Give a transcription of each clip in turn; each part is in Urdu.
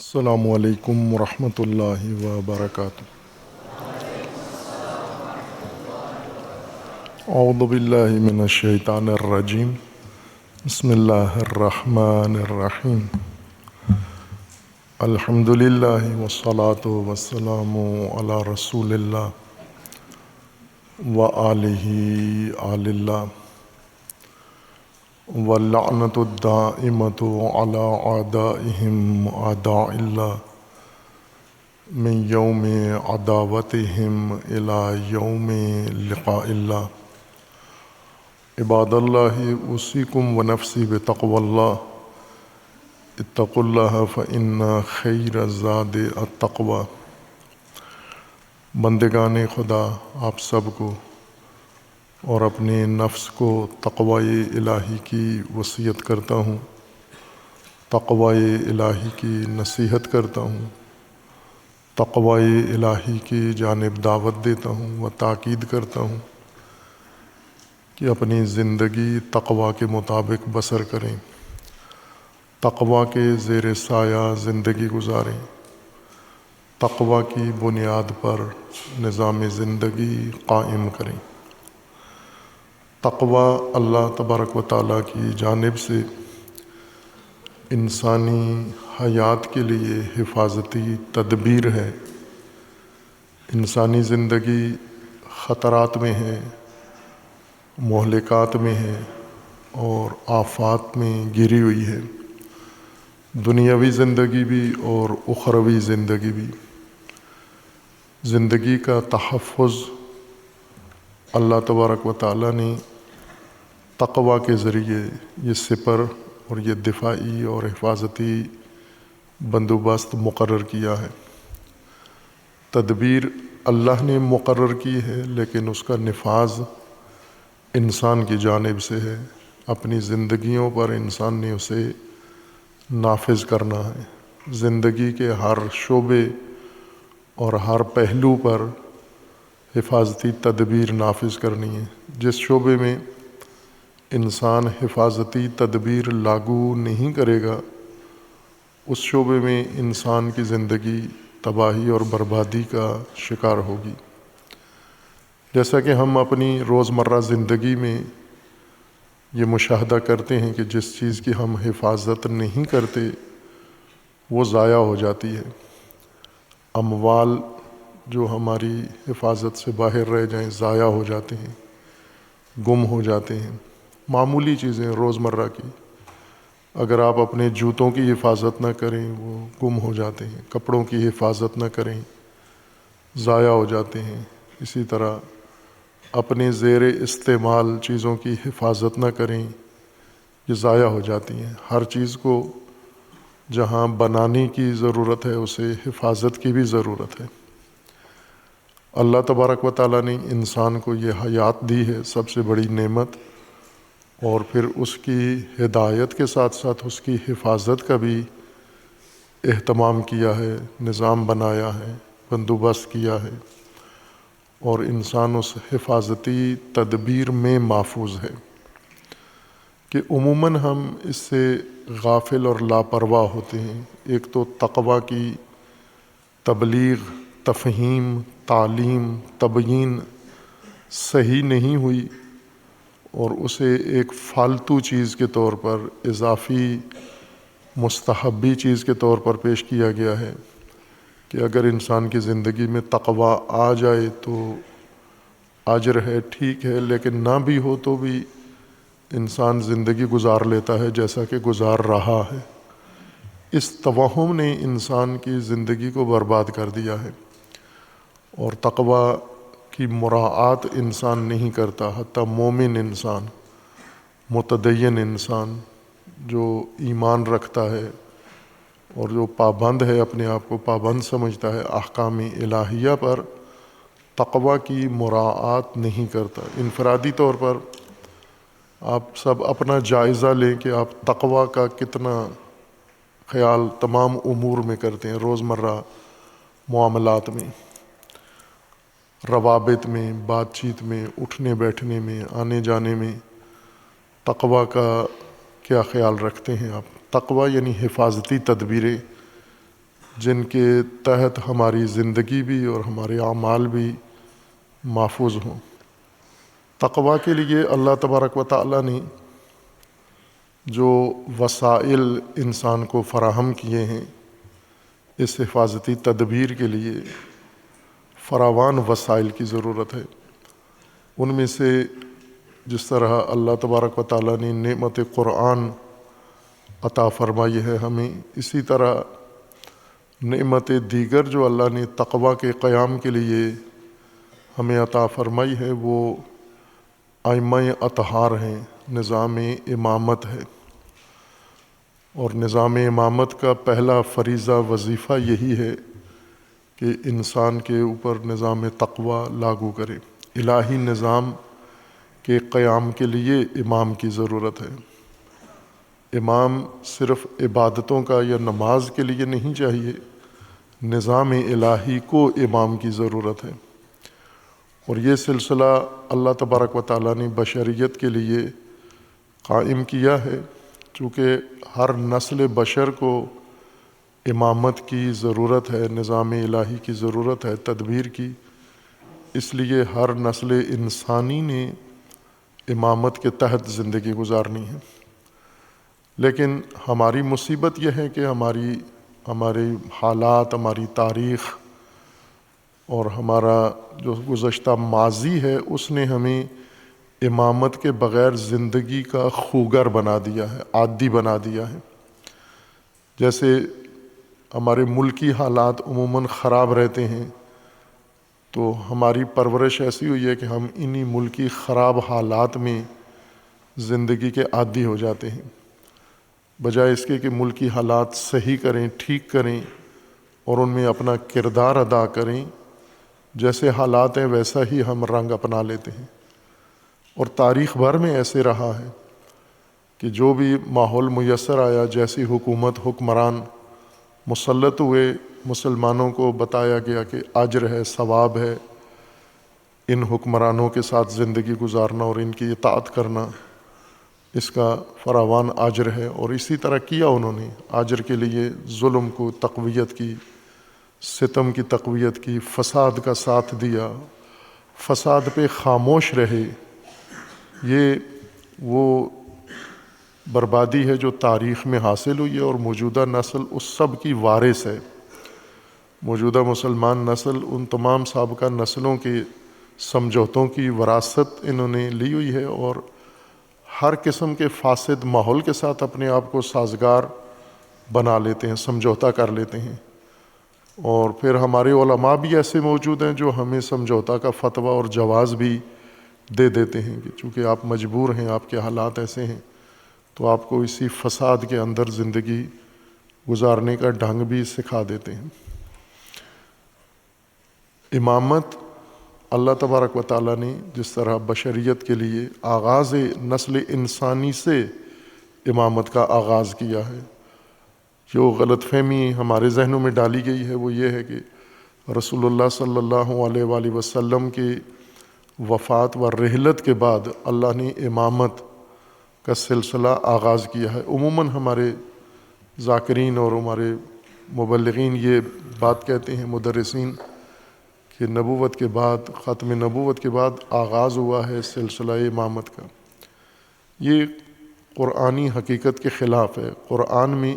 السلام علیکم ورحمۃ اللہ وبرکاتہ۔ اعوذ باللہ من الشیطان الرجیم، بسم اللہ الرحمن الرحیم۔ الحمد للہ والصلاة والسلام علی رسول اللہ وآلہ آل اللہ، واللعنۃ الدائمۃ علی اعدائہم اعداء اللہ من یوم عداوتہم الی یوم لقاء اللہ۔ عباد اللہ اوصیکم ونفسی بتقوی اللہ، اتقوا اللہ فإن خیر الزاد التقوی۔ بندگان خدا، آپ سب کو اور اپنے نفس کو تقوی الہی کی وصیت کرتا ہوں، تقوی الہی کی نصیحت کرتا ہوں، تقوی الہی کی جانب دعوت دیتا ہوں و تاکید کرتا ہوں کہ اپنی زندگی تقوی کے مطابق بسر کریں، تقوی کے زیر سایہ زندگی گزاریں، تقوی کی بنیاد پر نظام زندگی قائم کریں۔ تقوی اللہ تبارک و تعالیٰ کی جانب سے انسانی حیات کے لیے حفاظتی تدبیر ہے۔ انسانی زندگی خطرات میں ہے، مہلکات میں ہے اور آفات میں گھری ہوئی ہے، دنیاوی زندگی بھی اور اخروی زندگی بھی۔ زندگی کا تحفظ اللہ تبارک و تعالیٰ نے تقوی کے ذریعے یہ سپر اور یہ دفاعی اور حفاظتی بندوبست مقرر کیا ہے۔ تدبیر اللہ نے مقرر کی ہے، لیکن اس کا نفاذ انسان کی جانب سے ہے۔ اپنی زندگیوں پر انسان نے اسے نافذ کرنا ہے۔ زندگی کے ہر شعبے اور ہر پہلو پر حفاظتی تدبیر نافذ کرنی ہے۔ جس شعبے میں انسان حفاظتی تدبیر لاگو نہیں کرے گا، اس شعبے میں انسان کی زندگی تباہی اور بربادی کا شکار ہوگی۔ جیسا کہ ہم اپنی روزمرہ زندگی میں یہ مشاہدہ کرتے ہیں کہ جس چیز کی ہم حفاظت نہیں کرتے وہ ضائع ہو جاتی ہے۔ اموال جو ہماری حفاظت سے باہر رہ جائیں ضائع ہو جاتے ہیں، گم ہو جاتے ہیں۔ معمولی چیزیں روزمرہ کی، اگر آپ اپنے جوتوں کی حفاظت نہ کریں وہ گم ہو جاتے ہیں، کپڑوں کی حفاظت نہ کریں ضائع ہو جاتے ہیں، اسی طرح اپنے زیر استعمال چیزوں کی حفاظت نہ کریں، یہ ضائع ہو جاتی ہیں۔ ہر چیز کو جہاں بنانے کی ضرورت ہے اسے حفاظت کی بھی ضرورت ہے۔ اللہ تبارک و تعالیٰ نے انسان کو یہ حیات دی ہے، سب سے بڑی نعمت، اور پھر اس کی ہدایت کے ساتھ ساتھ اس کی حفاظت کا بھی اہتمام کیا ہے، نظام بنایا ہے، بندوبست کیا ہے، اور انسان اس حفاظتی تدبیر میں محفوظ ہے کہ عموماً ہم اس سے غافل اور لاپرواہ ہوتے ہیں۔ ایک تو تقوی کی تبلیغ، تفہیم، تعلیم، تبیین صحیح نہیں ہوئی اور اسے ایک فالتو چیز کے طور پر، اضافی مستحبی چیز کے طور پر پیش کیا گیا ہے کہ اگر انسان کی زندگی میں تقوی آ جائے تو اجر ہے، ٹھیک ہے، لیکن نہ بھی ہو تو بھی انسان زندگی گزار لیتا ہے جیسا کہ گزار رہا ہے۔ اس توہم نے انسان کی زندگی کو برباد کر دیا ہے اور تقوی کی مراعات انسان نہیں کرتا۔ حتیٰ مومن انسان، متدین انسان جو ایمان رکھتا ہے اور جو پابند ہے، اپنے آپ کو پابند سمجھتا ہے احکام الہیہ پر، تقوی کی مراعات نہیں کرتا۔ انفرادی طور پر آپ سب اپنا جائزہ لیں کہ آپ تقوی کا کتنا خیال تمام امور میں کرتے ہیں، روزمرہ معاملات میں، روابط میں، بات چیت میں، اٹھنے بیٹھنے میں، آنے جانے میں تقوی کا کیا خیال رکھتے ہیں آپ؟ تقوی یعنی حفاظتی تدبیریں جن کے تحت ہماری زندگی بھی اور ہمارے اعمال بھی محفوظ ہوں۔ تقویٰ کے لیے اللہ تبارک و تعالیٰ نے جو وسائل انسان کو فراہم کیے ہیں، اس حفاظتی تدبیر کے لیے فراوان وسائل کی ضرورت ہے۔ ان میں سے جس طرح اللہ تبارک و تعالیٰ نے نعمت قرآن عطا فرمائی ہے ہمیں، اسی طرح نعمت دیگر جو اللہ نے تقویٰ کے قیام کے لیے ہمیں عطا فرمائی ہے، وہ ائمہ اطہار ہیں، نظام امامت ہے۔ اور نظام امامت کا پہلا فریضہ وظیفہ یہی ہے کہ انسان کے اوپر نظام تقویٰ لاگو کرے۔ الہی نظام کے قیام کے لیے امام کی ضرورت ہے۔ امام صرف عبادتوں کا یا نماز کے لیے نہیں چاہیے، نظام الہی کو امام کی ضرورت ہے۔ اور یہ سلسلہ اللہ تبارک و تعالیٰ نے بشریت کے لیے قائم کیا ہے، چونکہ ہر نسل بشر کو امامت کی ضرورت ہے، نظام الہی کی ضرورت ہے، تدبیر کی۔ اس لیے ہر نسل انسانی نے امامت کے تحت زندگی گزارنی ہے۔ لیکن ہماری مصیبت یہ ہے کہ ہمارے حالات، ہماری تاریخ اور ہمارا جو گزشتہ ماضی ہے، اس نے ہمیں امامت کے بغیر زندگی کا خوگر بنا دیا ہے، عادی بنا دیا ہے۔ جیسے ہمارے ملکی حالات عموماً خراب رہتے ہیں، تو ہماری پرورش ایسی ہوئی ہے کہ ہم انہی ملکی خراب حالات میں زندگی کے عادی ہو جاتے ہیں، بجائے اس کے کہ ملکی حالات صحیح کریں، ٹھیک کریں اور ان میں اپنا کردار ادا کریں۔ جیسے حالات ہیں ویسا ہی ہم رنگ اپنا لیتے ہیں، اور تاریخ بھر میں ایسے رہا ہے کہ جو بھی ماحول میسر آیا، جیسی حکومت، حکمران مسلط ہوئے، مسلمانوں کو بتایا گیا کہ اجر ہے، ثواب ہے ان حکمرانوں کے ساتھ زندگی گزارنا اور ان کی اطاعت کرنا، اس کا فراوان اجر ہے۔ اور اسی طرح کیا انہوں نے، اجر کے لیے ظلم کو تقویت کی، ستم کی تقویت کی، فساد کا ساتھ دیا، فساد پہ خاموش رہے۔ یہ وہ بربادی ہے جو تاریخ میں حاصل ہوئی ہے، اور موجودہ نسل اس سب کی وارث ہے۔ موجودہ مسلمان نسل ان تمام سابقہ نسلوں کے سمجھوتوں کی وراثت انہوں نے لی ہوئی ہے، اور ہر قسم کے فاسد ماحول کے ساتھ اپنے آپ کو سازگار بنا لیتے ہیں، سمجھوتا کر لیتے ہیں۔ اور پھر ہمارے علماء بھی ایسے موجود ہیں جو ہمیں سمجھوتا کا فتویٰ اور جواز بھی دے دیتے ہیں کہ چونکہ آپ مجبور ہیں، آپ کے حالات ایسے ہیں، تو آپ کو اسی فساد کے اندر زندگی گزارنے کا ڈھنگ بھی سکھا دیتے ہیں۔ امامت اللہ تبارک و تعالیٰ نے جس طرح بشریت کے لیے آغاز نسل انسانی سے امامت کا آغاز کیا ہے، جو غلط فہمی ہمارے ذہنوں میں ڈالی گئی ہے وہ یہ ہے کہ رسول اللہ صلی اللہ علیہ وآلہ وسلم کی وفات و رحلت کے بعد اللہ نے امامت کا سلسلہ آغاز کیا ہے۔ عموماً ہمارے ذاکرین اور ہمارے مبلغین یہ بات کہتے ہیں، مدرسین، کہ نبوت کے بعد، ختم نبوت کے بعد آغاز ہوا ہے سلسلہ امامت کا۔ یہ قرآنی حقیقت کے خلاف ہے۔ قرآن میں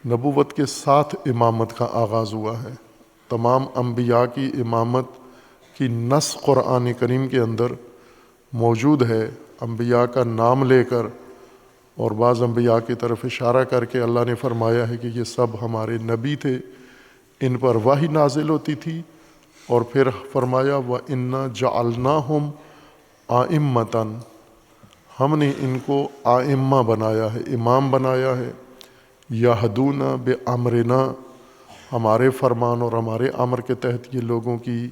نبوت کے ساتھ امامت کا آغاز ہوا ہے۔ تمام انبیاء کی امامت کی نص قرآن کریم کے اندر موجود ہے۔ انبیاء کا نام لے کر اور بعض انبیاء کی طرف اشارہ کر کے اللہ نے فرمایا ہے کہ یہ سب ہمارے نبی تھے، ان پر وحی نازل ہوتی تھی، اور پھر فرمایا وَإِنَّا جَعَلْنَاهُمْ أَئِمَّةً، ہم نے ان کو آئمہ بنایا ہے، امام بنایا ہے، یہدون بِأَمْرِنَا، ہمارے فرمان اور ہمارے امر کے تحت یہ لوگوں کی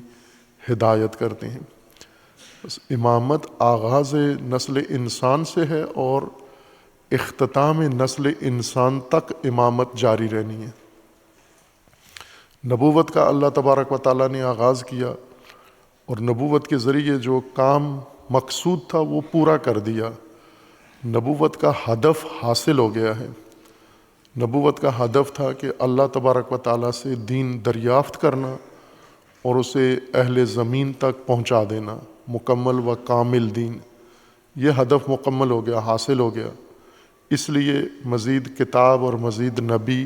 ہدایت کرتے ہیں۔ بس امامت آغاز نسل انسان سے ہے اور اختتام نسل انسان تک امامت جاری رہنی ہے۔ نبوت کا اللہ تبارک و تعالیٰ نے آغاز کیا، اور نبوت کے ذریعے جو کام مقصود تھا وہ پورا کر دیا۔ نبوت کا ہدف حاصل ہو گیا ہے۔ نبوت کا ہدف تھا کہ اللہ تبارک و تعالیٰ سے دین دریافت کرنا اور اسے اہل زمین تک پہنچا دینا، مکمل و کامل دین۔ یہ ہدف مکمل ہو گیا، حاصل ہو گیا، اس لیے مزید کتاب اور مزید نبی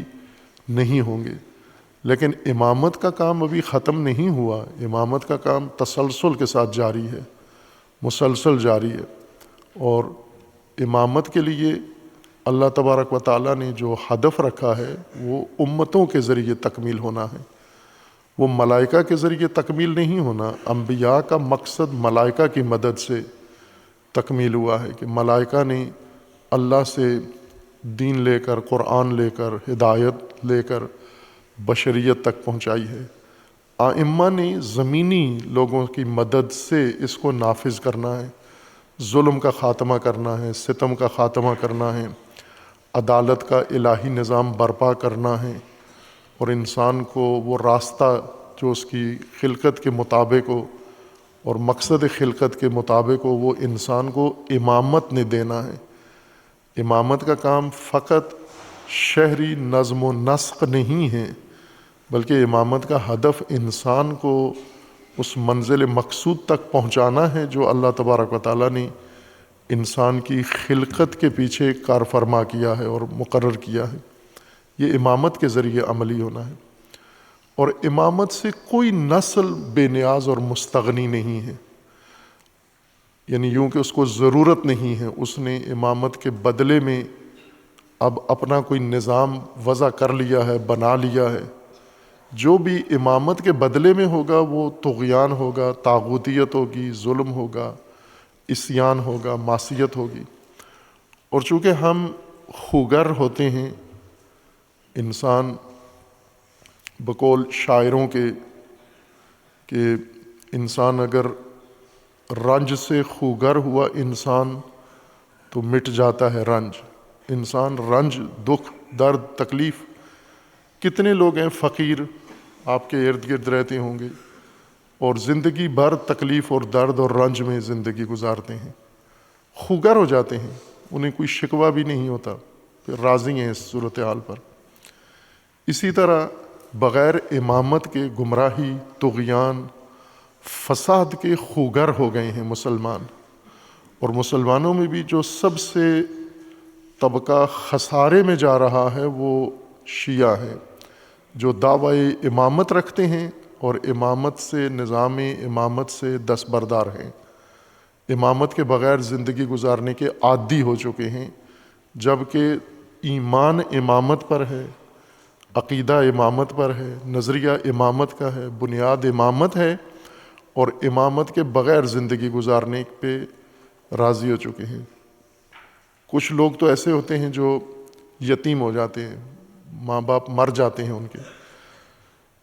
نہیں ہوں گے۔ لیکن امامت کا کام ابھی ختم نہیں ہوا، امامت کا کام تسلسل کے ساتھ جاری ہے، مسلسل جاری ہے۔ اور امامت کے لیے اللہ تبارک و تعالیٰ نے جو ہدف رکھا ہے وہ امتوں کے ذریعے تکمیل ہونا ہے، وہ ملائکہ کے ذریعے تکمیل نہیں ہونا۔ انبیاء کا مقصد ملائکہ کی مدد سے تکمیل ہوا ہے کہ ملائکہ نے اللہ سے دین لے کر، قرآن لے کر، ہدایت لے کر بشریت تک پہنچائی ہے۔ ائمہ نے زمینی لوگوں کی مدد سے اس کو نافذ کرنا ہے، ظلم کا خاتمہ کرنا ہے، ستم کا خاتمہ کرنا ہے، عدالت کا الہی نظام برپا کرنا ہے، اور انسان کو وہ راستہ جو اس کی خلقت کے مطابق ہو اور مقصد خلقت کے مطابق ہو، وہ انسان کو امامت نے دینا ہے۔ امامت کا کام فقط شہری نظم و نسق نہیں ہے، بلکہ امامت کا ہدف انسان کو اس منزل مقصود تک پہنچانا ہے جو اللہ تبارک و تعالیٰ نے انسان کی خلقت کے پیچھے کار فرما کیا ہے اور مقرر کیا ہے۔ یہ امامت کے ذریعے عملی ہونا ہے، اور امامت سے کوئی نسل بے نیاز اور مستغنی نہیں ہے، یعنی یوں کہ اس کو ضرورت نہیں ہے۔ اس نے امامت کے بدلے میں اب اپنا کوئی نظام وضع کر لیا ہے، بنا لیا ہے۔ جو بھی امامت کے بدلے میں ہوگا وہ طغیان ہوگا، طاغوتیت ہوگی، ظلم ہوگا، عصیان ہوگا، معصیت ہوگی۔ اور چونکہ ہم خوگر ہوتے ہیں، انسان بقول شاعروں کے کہ انسان اگر رنج سے خوگر ہوا انسان تو مٹ جاتا ہے رنج۔ انسان رنج، دکھ، درد، تکلیف، کتنے لوگ ہیں فقیر آپ کے ارد گرد رہتے ہوں گے اور زندگی بھر تکلیف اور درد اور رنج میں زندگی گزارتے ہیں، خوگر ہو جاتے ہیں، انہیں کوئی شکوہ بھی نہیں ہوتا، پھر راضی ہیں اس صورتحال پر۔ اسی طرح بغیر امامت کے گمراہی، طغیان، فساد کے خوگر ہو گئے ہیں مسلمان۔ اور مسلمانوں میں بھی جو سب سے طبقہ خسارے میں جا رہا ہے وہ شیعہ ہے، جو دعوی امامت رکھتے ہیں اور امامت سے، نظام امامت سے دستبردار ہیں، امامت کے بغیر زندگی گزارنے کے عادی ہو چکے ہیں، جبکہ ایمان امامت پر ہے، عقیدہ امامت پر ہے، نظریہ امامت کا ہے، بنیاد امامت ہے، اور امامت کے بغیر زندگی گزارنے پہ راضی ہو چکے ہیں۔ کچھ لوگ تو ایسے ہوتے ہیں جو یتیم ہو جاتے ہیں، ماں باپ مر جاتے ہیں ان کے،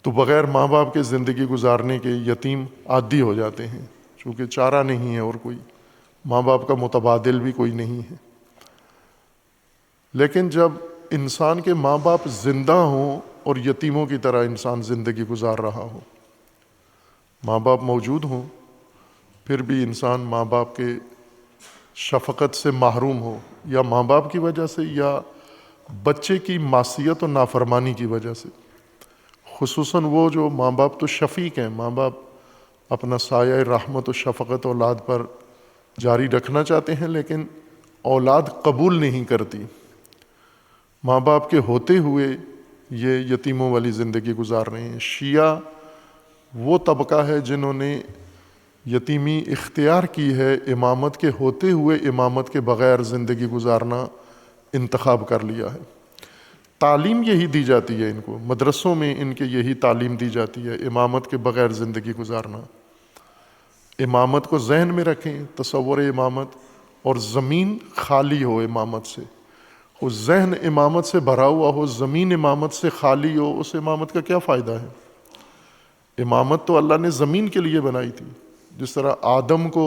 تو بغیر ماں باپ کے زندگی گزارنے کے یتیم عادی ہو جاتے ہیں، چونکہ چارہ نہیں ہے اور کوئی ماں باپ کا متبادل بھی کوئی نہیں ہے۔ لیکن جب انسان کے ماں باپ زندہ ہوں اور یتیموں کی طرح انسان زندگی گزار رہا ہو، ماں باپ موجود ہوں پھر بھی انسان ماں باپ کے شفقت سے محروم ہو، یا ماں باپ کی وجہ سے یا بچے کی معصیت و نافرمانی کی وجہ سے، خصوصاً وہ جو ماں باپ تو شفیق ہیں، ماں باپ اپنا سایہ رحمت و شفقت اولاد پر جاری رکھنا چاہتے ہیں، لیکن اولاد قبول نہیں کرتی، ماں باپ کے ہوتے ہوئے یہ یتیموں والی زندگی گزار رہے ہیں۔ شیعہ وہ طبقہ ہے جنہوں نے یتیمی اختیار کی ہے، امامت کے ہوتے ہوئے امامت کے بغیر زندگی گزارنا انتخاب کر لیا ہے۔ تعلیم یہی دی جاتی ہے ان کو، مدرسوں میں ان کے یہی تعلیم دی جاتی ہے، امامت کے بغیر زندگی گزارنا۔ امامت کو ذہن میں رکھیں، تصور امامت، اور زمین خالی ہو امامت سے، وہ ذہن امامت سے بھرا ہوا ہو، زمین امامت سے خالی ہو، اس امامت کا کیا فائدہ ہے؟ امامت تو اللہ نے زمین کے لیے بنائی تھی، جس طرح آدم کو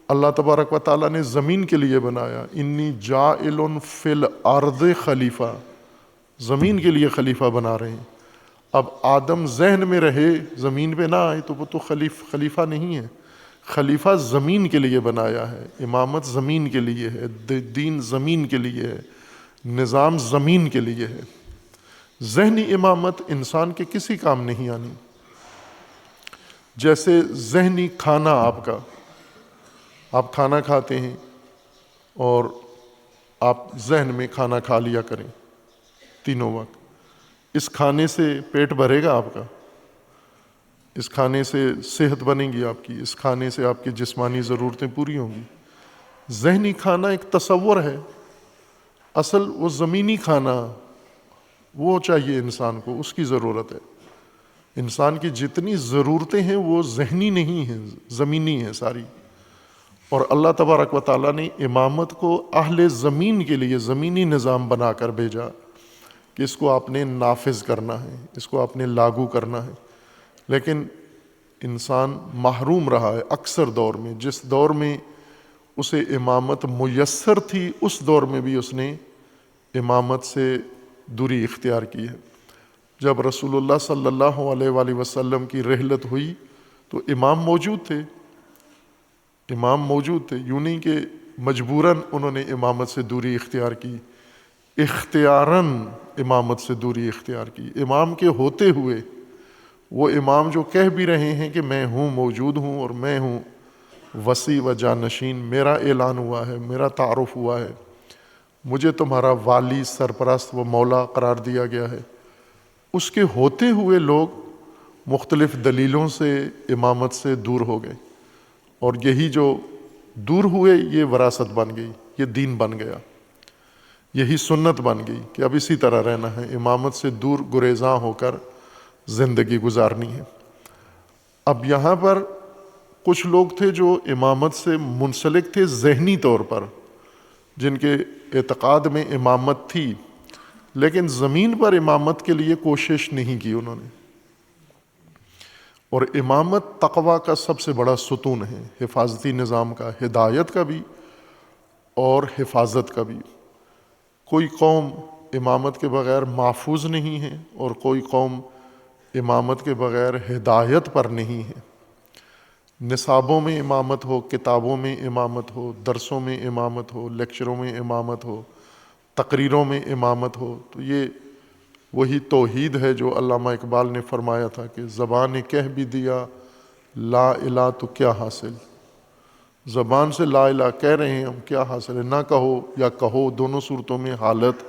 اللہ تبارک و تعالیٰ نے زمین کے لیے بنایا، انی جاعل فی الارض خلیفہ، زمین کے لیے خلیفہ بنا رہے ہیں۔ اب آدم ذہن میں رہے، زمین پہ نہ آئے تو وہ تو خلیفہ نہیں ہے، خلیفہ زمین کے لیے بنایا ہے، امامت زمین کے لیے ہے، دین زمین کے لیے ہے، نظام زمین کے لیے ہے، ذہنی امامت انسان کے کسی کام نہیں آنی۔ جیسے ذہنی کھانا آپ کھانا کھاتے ہیں اور آپ ذہن میں کھانا کھا لیا کریں تینوں وقت، اس کھانے سے پیٹ بھرے گا آپ کا، اس کھانے سے صحت بنے گی آپ کی، اس کھانے سے آپ کی جسمانی ضرورتیں پوری ہوں گی۔ ذہنی کھانا ایک تصور ہے، اصل وہ زمینی کھانا وہ چاہیے انسان کو، اس کی ضرورت ہے۔ انسان کی جتنی ضرورتیں ہیں وہ ذہنی نہیں ہیں، زمینی ہیں ساری۔ اور اللہ تبارک و تعالیٰ نے امامت کو اہل زمین کے لیے زمینی نظام بنا کر بھیجا کہ اس کو آپ نے نافذ کرنا ہے، اس کو آپ نے لاگو کرنا ہے۔ لیکن انسان محروم رہا ہے اکثر دور میں، جس دور میں اسے امامت میسر تھی اس دور میں بھی اس نے امامت سے دوری اختیار کی ہے۔ جب رسول اللہ صلی اللہ علیہ وآلہ وسلم کی رحلت ہوئی تو امام موجود تھے، یوں نہیں کہ مجبوراً انہوں نے امامت سے دوری اختیار کی، اختیاراً امامت سے دوری اختیار کی۔ امام کے ہوتے ہوئے وہ امام جو کہہ بھی رہے ہیں کہ میں ہوں، موجود ہوں اور میں ہوں وسیع و جانشین، میرا اعلان ہوا ہے، میرا تعارف ہوا ہے، مجھے تمہارا والی، سرپرست و مولا قرار دیا گیا ہے، اس کے ہوتے ہوئے لوگ مختلف دلیلوں سے امامت سے دور ہو گئے، اور یہی جو دور ہوئے یہ وراثت بن گئی، یہ دین بن گیا، یہی سنت بن گئی کہ اب اسی طرح رہنا ہے، امامت سے دور گریزاں ہو کر زندگی گزارنی ہے۔ اب یہاں پر کچھ لوگ تھے جو امامت سے منسلک تھے ذہنی طور پر، جن کے اعتقاد میں امامت تھی، لیکن زمین پر امامت کے لیے کوشش نہیں کی انہوں نے۔ اور امامت تقویٰ کا سب سے بڑا ستون ہے، حفاظتی نظام کا، ہدایت کا بھی اور حفاظت کا بھی۔ کوئی قوم امامت کے بغیر محفوظ نہیں ہے اور کوئی قوم امامت کے بغیر ہدایت پر نہیں ہے۔ نصابوں میں امامت ہو، کتابوں میں امامت ہو، درسوں میں امامت ہو، لیکچروں میں امامت ہو، تقریروں میں امامت ہو، تو یہ وہی توحید ہے جو علامہ اقبال نے فرمایا تھا کہ زبان نے کہہ بھی دیا لا الہ تو کیا حاصل، زبان سے لا الہ کہہ رہے ہیں ہم، کیا حاصل ہے؟ نہ کہو یا کہو، دونوں صورتوں میں حالت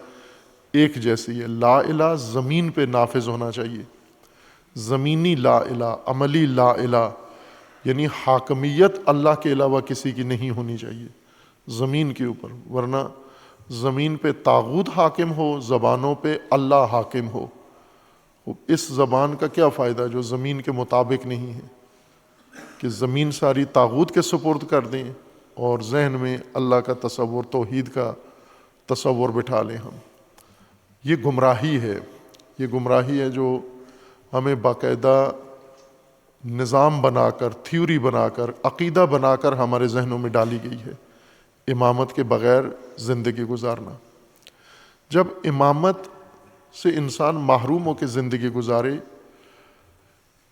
ایک جیسی ہے۔ لا الہ زمین پہ نافذ ہونا چاہیے، زمینی لا الہ، عملی لا الہ، یعنی حاکمیت اللہ کے علاوہ کسی کی نہیں ہونی چاہیے زمین کے اوپر، ورنہ زمین پہ طاغوت حاکم ہو، زبانوں پہ اللہ حاکم ہو، اس زبان کا کیا فائدہ جو زمین کے مطابق نہیں ہے، کہ زمین ساری طاغوت کے سپرد کر دیں اور ذہن میں اللہ کا تصور، توحید کا تصور بٹھا لیں ہم۔ یہ گمراہی ہے، یہ گمراہی ہے جو ہمیں باقاعدہ نظام بنا کر، تھیوری بنا کر، عقیدہ بنا کر ہمارے ذہنوں میں ڈالی گئی ہے، امامت کے بغیر زندگی گزارنا۔ جب امامت سے انسان محروم ہو کے زندگی گزارے،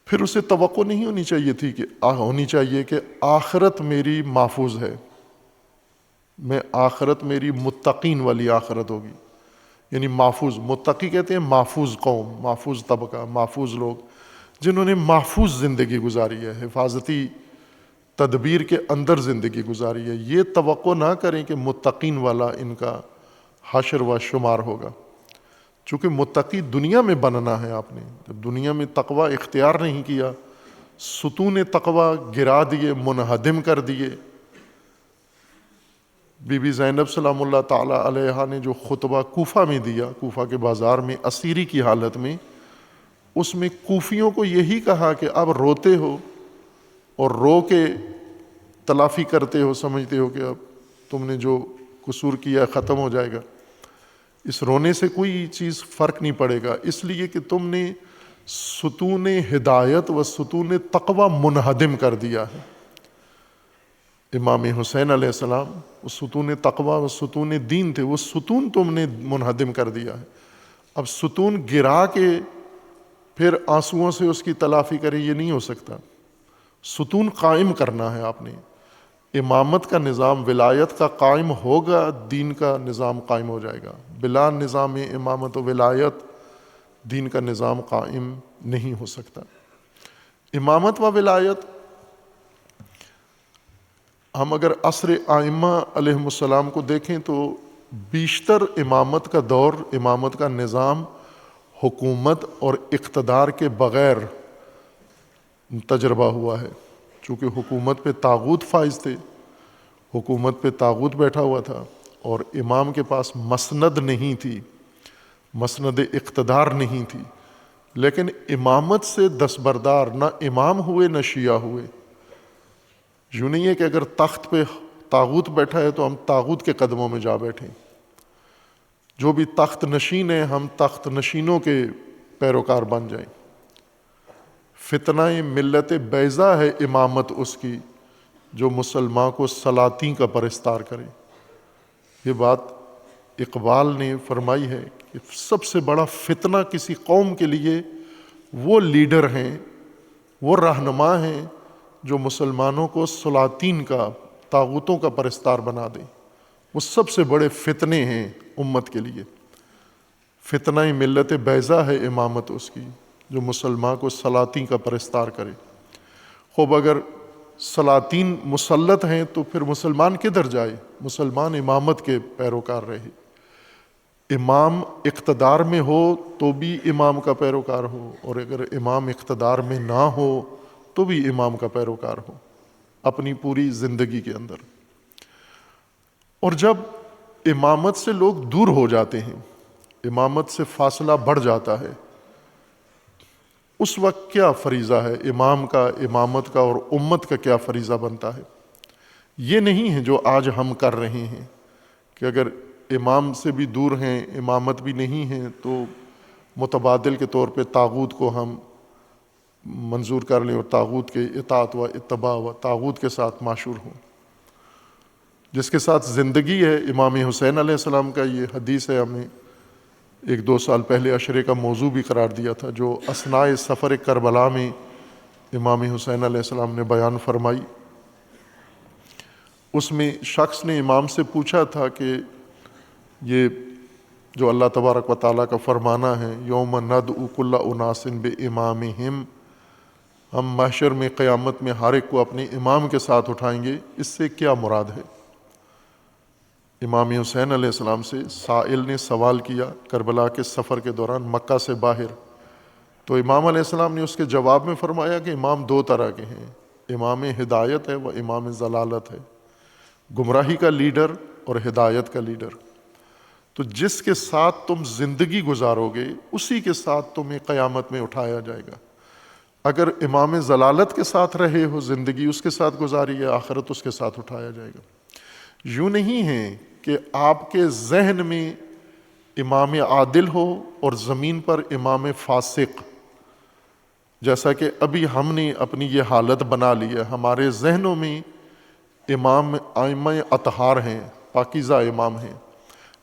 پھر اسے توقع نہیں ہونی چاہیے تھی کہ ہونی چاہیے کہ آخرت میری محفوظ ہے، میں آخرت میری متقین والی آخرت ہوگی، یعنی محفوظ، متقی کہتے ہیں محفوظ قوم، محفوظ طبقہ، محفوظ لوگ جنہوں نے محفوظ زندگی گزاری ہے، حفاظتی تدبیر کے اندر زندگی گزاری ہے۔ یہ توقع نہ کریں کہ متقین والا ان کا حشر و شمار ہوگا، چونکہ متقی دنیا میں بننا ہے۔ آپ نے جب دنیا میں تقویٰ اختیار نہیں کیا، ستون تقویٰ گرا دیے، منہدم کر دیے۔ بی بی زینب سلام اللہ تعالیٰ علیہا نے جو خطبہ کوفہ میں دیا، کوفہ کے بازار میں اسیری کی حالت میں، اس میں کوفیوں کو یہی کہا کہ اب روتے ہو اور رو کے تلافی کرتے ہو، سمجھتے ہو کہ اب تم نے جو قصور کیا ختم ہو جائے گا، اس رونے سے کوئی چیز فرق نہیں پڑے گا، اس لیے کہ تم نے ستون ہدایت و ستون تقویٰ منہدم کر دیا ہے۔ امام حسین علیہ السلام وہ ستون تقویٰ و ستون دین تھے، وہ ستون تم نے منہدم کر دیا ہے۔ اب ستون گرا کے پھر آنسوؤں سے اس کی تلافی کرے، یہ نہیں ہو سکتا۔ ستون قائم کرنا ہے آپ نے۔ امامت کا نظام ولایت کا قائم ہوگا، دین کا نظام قائم ہو جائے گا۔ بلا نظام امامت و ولایت دین کا نظام قائم نہیں ہو سکتا۔ امامت و ولایت، ہم اگر عصر ائمہ علیہم السلام کو دیکھیں تو بیشتر امامت کا دور، امامت کا نظام حکومت اور اقتدار کے بغیر تجربہ ہوا ہے، چونکہ حکومت پہ طاغوت فائز تھے، حکومت پہ طاغوت بیٹھا ہوا تھا، اور امام کے پاس مسند نہیں تھی، مسند اقتدار نہیں تھی۔ لیکن امامت سے دستبردار نہ امام ہوئے نہ شیعہ ہوئے۔ یوں نہیں ہے کہ اگر تخت پہ طاغوت بیٹھا ہے تو ہم طاغوت کے قدموں میں جا بیٹھیں، جو بھی تخت نشین ہے ہم تخت نشینوں کے پیروکار بن جائیں۔ فتنہ ملت بیضا ہے امامت اس کی، جو مسلمان کو سلاطین کا پرستار کرے۔ یہ بات اقبال نے فرمائی ہے کہ سب سے بڑا فتنہ کسی قوم کے لیے وہ لیڈر ہیں، وہ رہنما ہیں جو مسلمانوں کو سلاطین کا، طاغوتوں کا پرستار بنا دیں۔ وہ سب سے بڑے فتنے ہیں امت کے لیے۔ فتنہ ملت بیضا ہے امامت اس کی، جو مسلمان کو سلاطین کا پرستار کرے۔ خوب اگر سلاطین مسلط ہیں تو پھر مسلمان کدھر جائے؟ مسلمان امامت کے پیروکار رہے۔ امام اقتدار میں ہو تو بھی امام کا پیروکار ہو، اور اگر امام اقتدار میں نہ ہو تو بھی امام کا پیروکار ہو اپنی پوری زندگی کے اندر۔ اور جب امامت سے لوگ دور ہو جاتے ہیں، امامت سے فاصلہ بڑھ جاتا ہے، اس وقت کیا فریضہ ہے امام کا، امامت کا، اور امت کا کیا فریضہ بنتا ہے؟ یہ نہیں ہے جو آج ہم کر رہے ہیں کہ اگر امام سے بھی دور ہیں، امامت بھی نہیں ہے، تو متبادل کے طور پہ طاغوت کو ہم منظور کر لیں اور طاغوت کے اطاعت و اتباع و طاغوت کے ساتھ معشور ہوں۔ جس کے ساتھ زندگی ہے، امام حسین علیہ السلام کا یہ حدیث ہے، ہمیں 1-2 سال پہلے عشرے کا موضوع بھی قرار دیا تھا، جو اثناء سفر کربلا میں امام حسین علیہ السلام نے بیان فرمائی۔ اس میں شخص نے امام سے پوچھا تھا کہ یہ جو اللہ تبارک و تعالیٰ کا فرمانا ہے، یوم ندعو کل اناس بامامہم، ہم محشر میں قیامت میں ہر ایک کو اپنے امام کے ساتھ اٹھائیں گے، اس سے کیا مراد ہے؟ امام حسین علیہ السلام سے سائل نے سوال کیا کربلا کے سفر کے دوران مکہ سے باہر، تو امام علیہ السلام نے اس کے جواب میں فرمایا کہ امام 2 طرح کے ہیں، امام ہدایت ہے و امام ضلالت ہے، گمراہی کا لیڈر اور ہدایت کا لیڈر۔ تو جس کے ساتھ تم زندگی گزارو گے اسی کے ساتھ تمہیں قیامت میں اٹھایا جائے گا۔ اگر امام ضلالت کے ساتھ رہے ہو، زندگی اس کے ساتھ گزاری ہے، آخرت اس کے ساتھ اٹھایا جائے گا۔ یوں نہیں ہے کہ آپ کے ذہن میں امام عادل ہو اور زمین پر امام فاسق، جیسا کہ ابھی ہم نے اپنی یہ حالت بنا لی ہے۔ ہمارے ذہنوں میں امام ائمہ اطہار ہیں، پاکیزہ امام ہیں،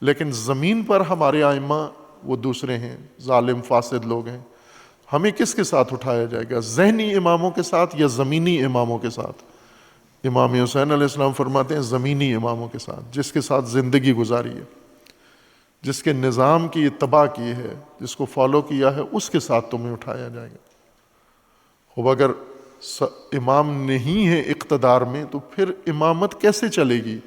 لیکن زمین پر ہمارے ائمہ وہ دوسرے ہیں، ظالم فاسد لوگ ہیں۔ ہمیں کس کے ساتھ اٹھایا جائے گا؟ ذہنی اماموں کے ساتھ یا زمینی اماموں کے ساتھ؟ امام حسین علیہ السلام فرماتے ہیں زمینی اماموں کے ساتھ، جس کے ساتھ زندگی گزاری ہے، جس کے نظام کی اتباع کی ہے، جس کو فالو کیا ہے، اس کے ساتھ تمہیں اٹھایا جائے گا۔ اب اگر امام نہیں ہے اقتدار میں تو پھر امامت کیسے چلے گی؟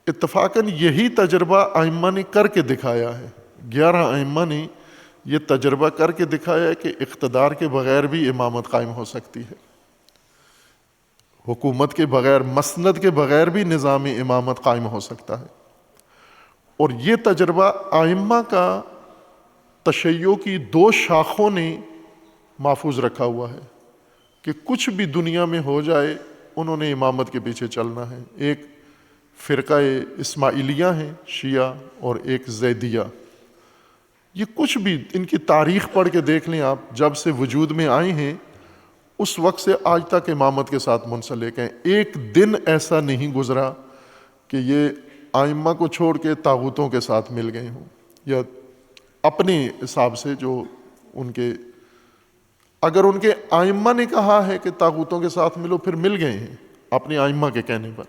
اتفاقاً یہی تجربہ ائمہ نے کر کے دکھایا ہے، 11 ائمہ نے یہ تجربہ کر کے دکھایا ہے کہ اقتدار کے بغیر بھی امامت قائم ہو سکتی ہے، حکومت کے بغیر، مسند کے بغیر بھی نظام امامت قائم ہو سکتا ہے۔ اور یہ تجربہ ائمہ کا تشیع کی 2 شاخوں نے محفوظ رکھا ہوا ہے کہ کچھ بھی دنیا میں ہو جائے انہوں نے امامت کے پیچھے چلنا ہے۔ ایک فرقہ اسماعیلیہ ہیں شیعہ، اور ایک زیدیہ۔ یہ کچھ بھی ان کی تاریخ پڑھ کے دیکھ لیں آپ، جب سے وجود میں آئے ہیں اس وقت سے آج تک امامت کے ساتھ منسلک ہیں۔ ایک دن ایسا نہیں گزرا کہ یہ ائمہ کو چھوڑ کے طاغوتوں کے ساتھ مل گئے ہوں، یا اپنے حساب سے جو ان کے، اگر ان کے ائمہ نے کہا ہے کہ طاغوتوں کے ساتھ ملو، پھر مل گئے ہیں اپنے ائمہ کے کہنے پر۔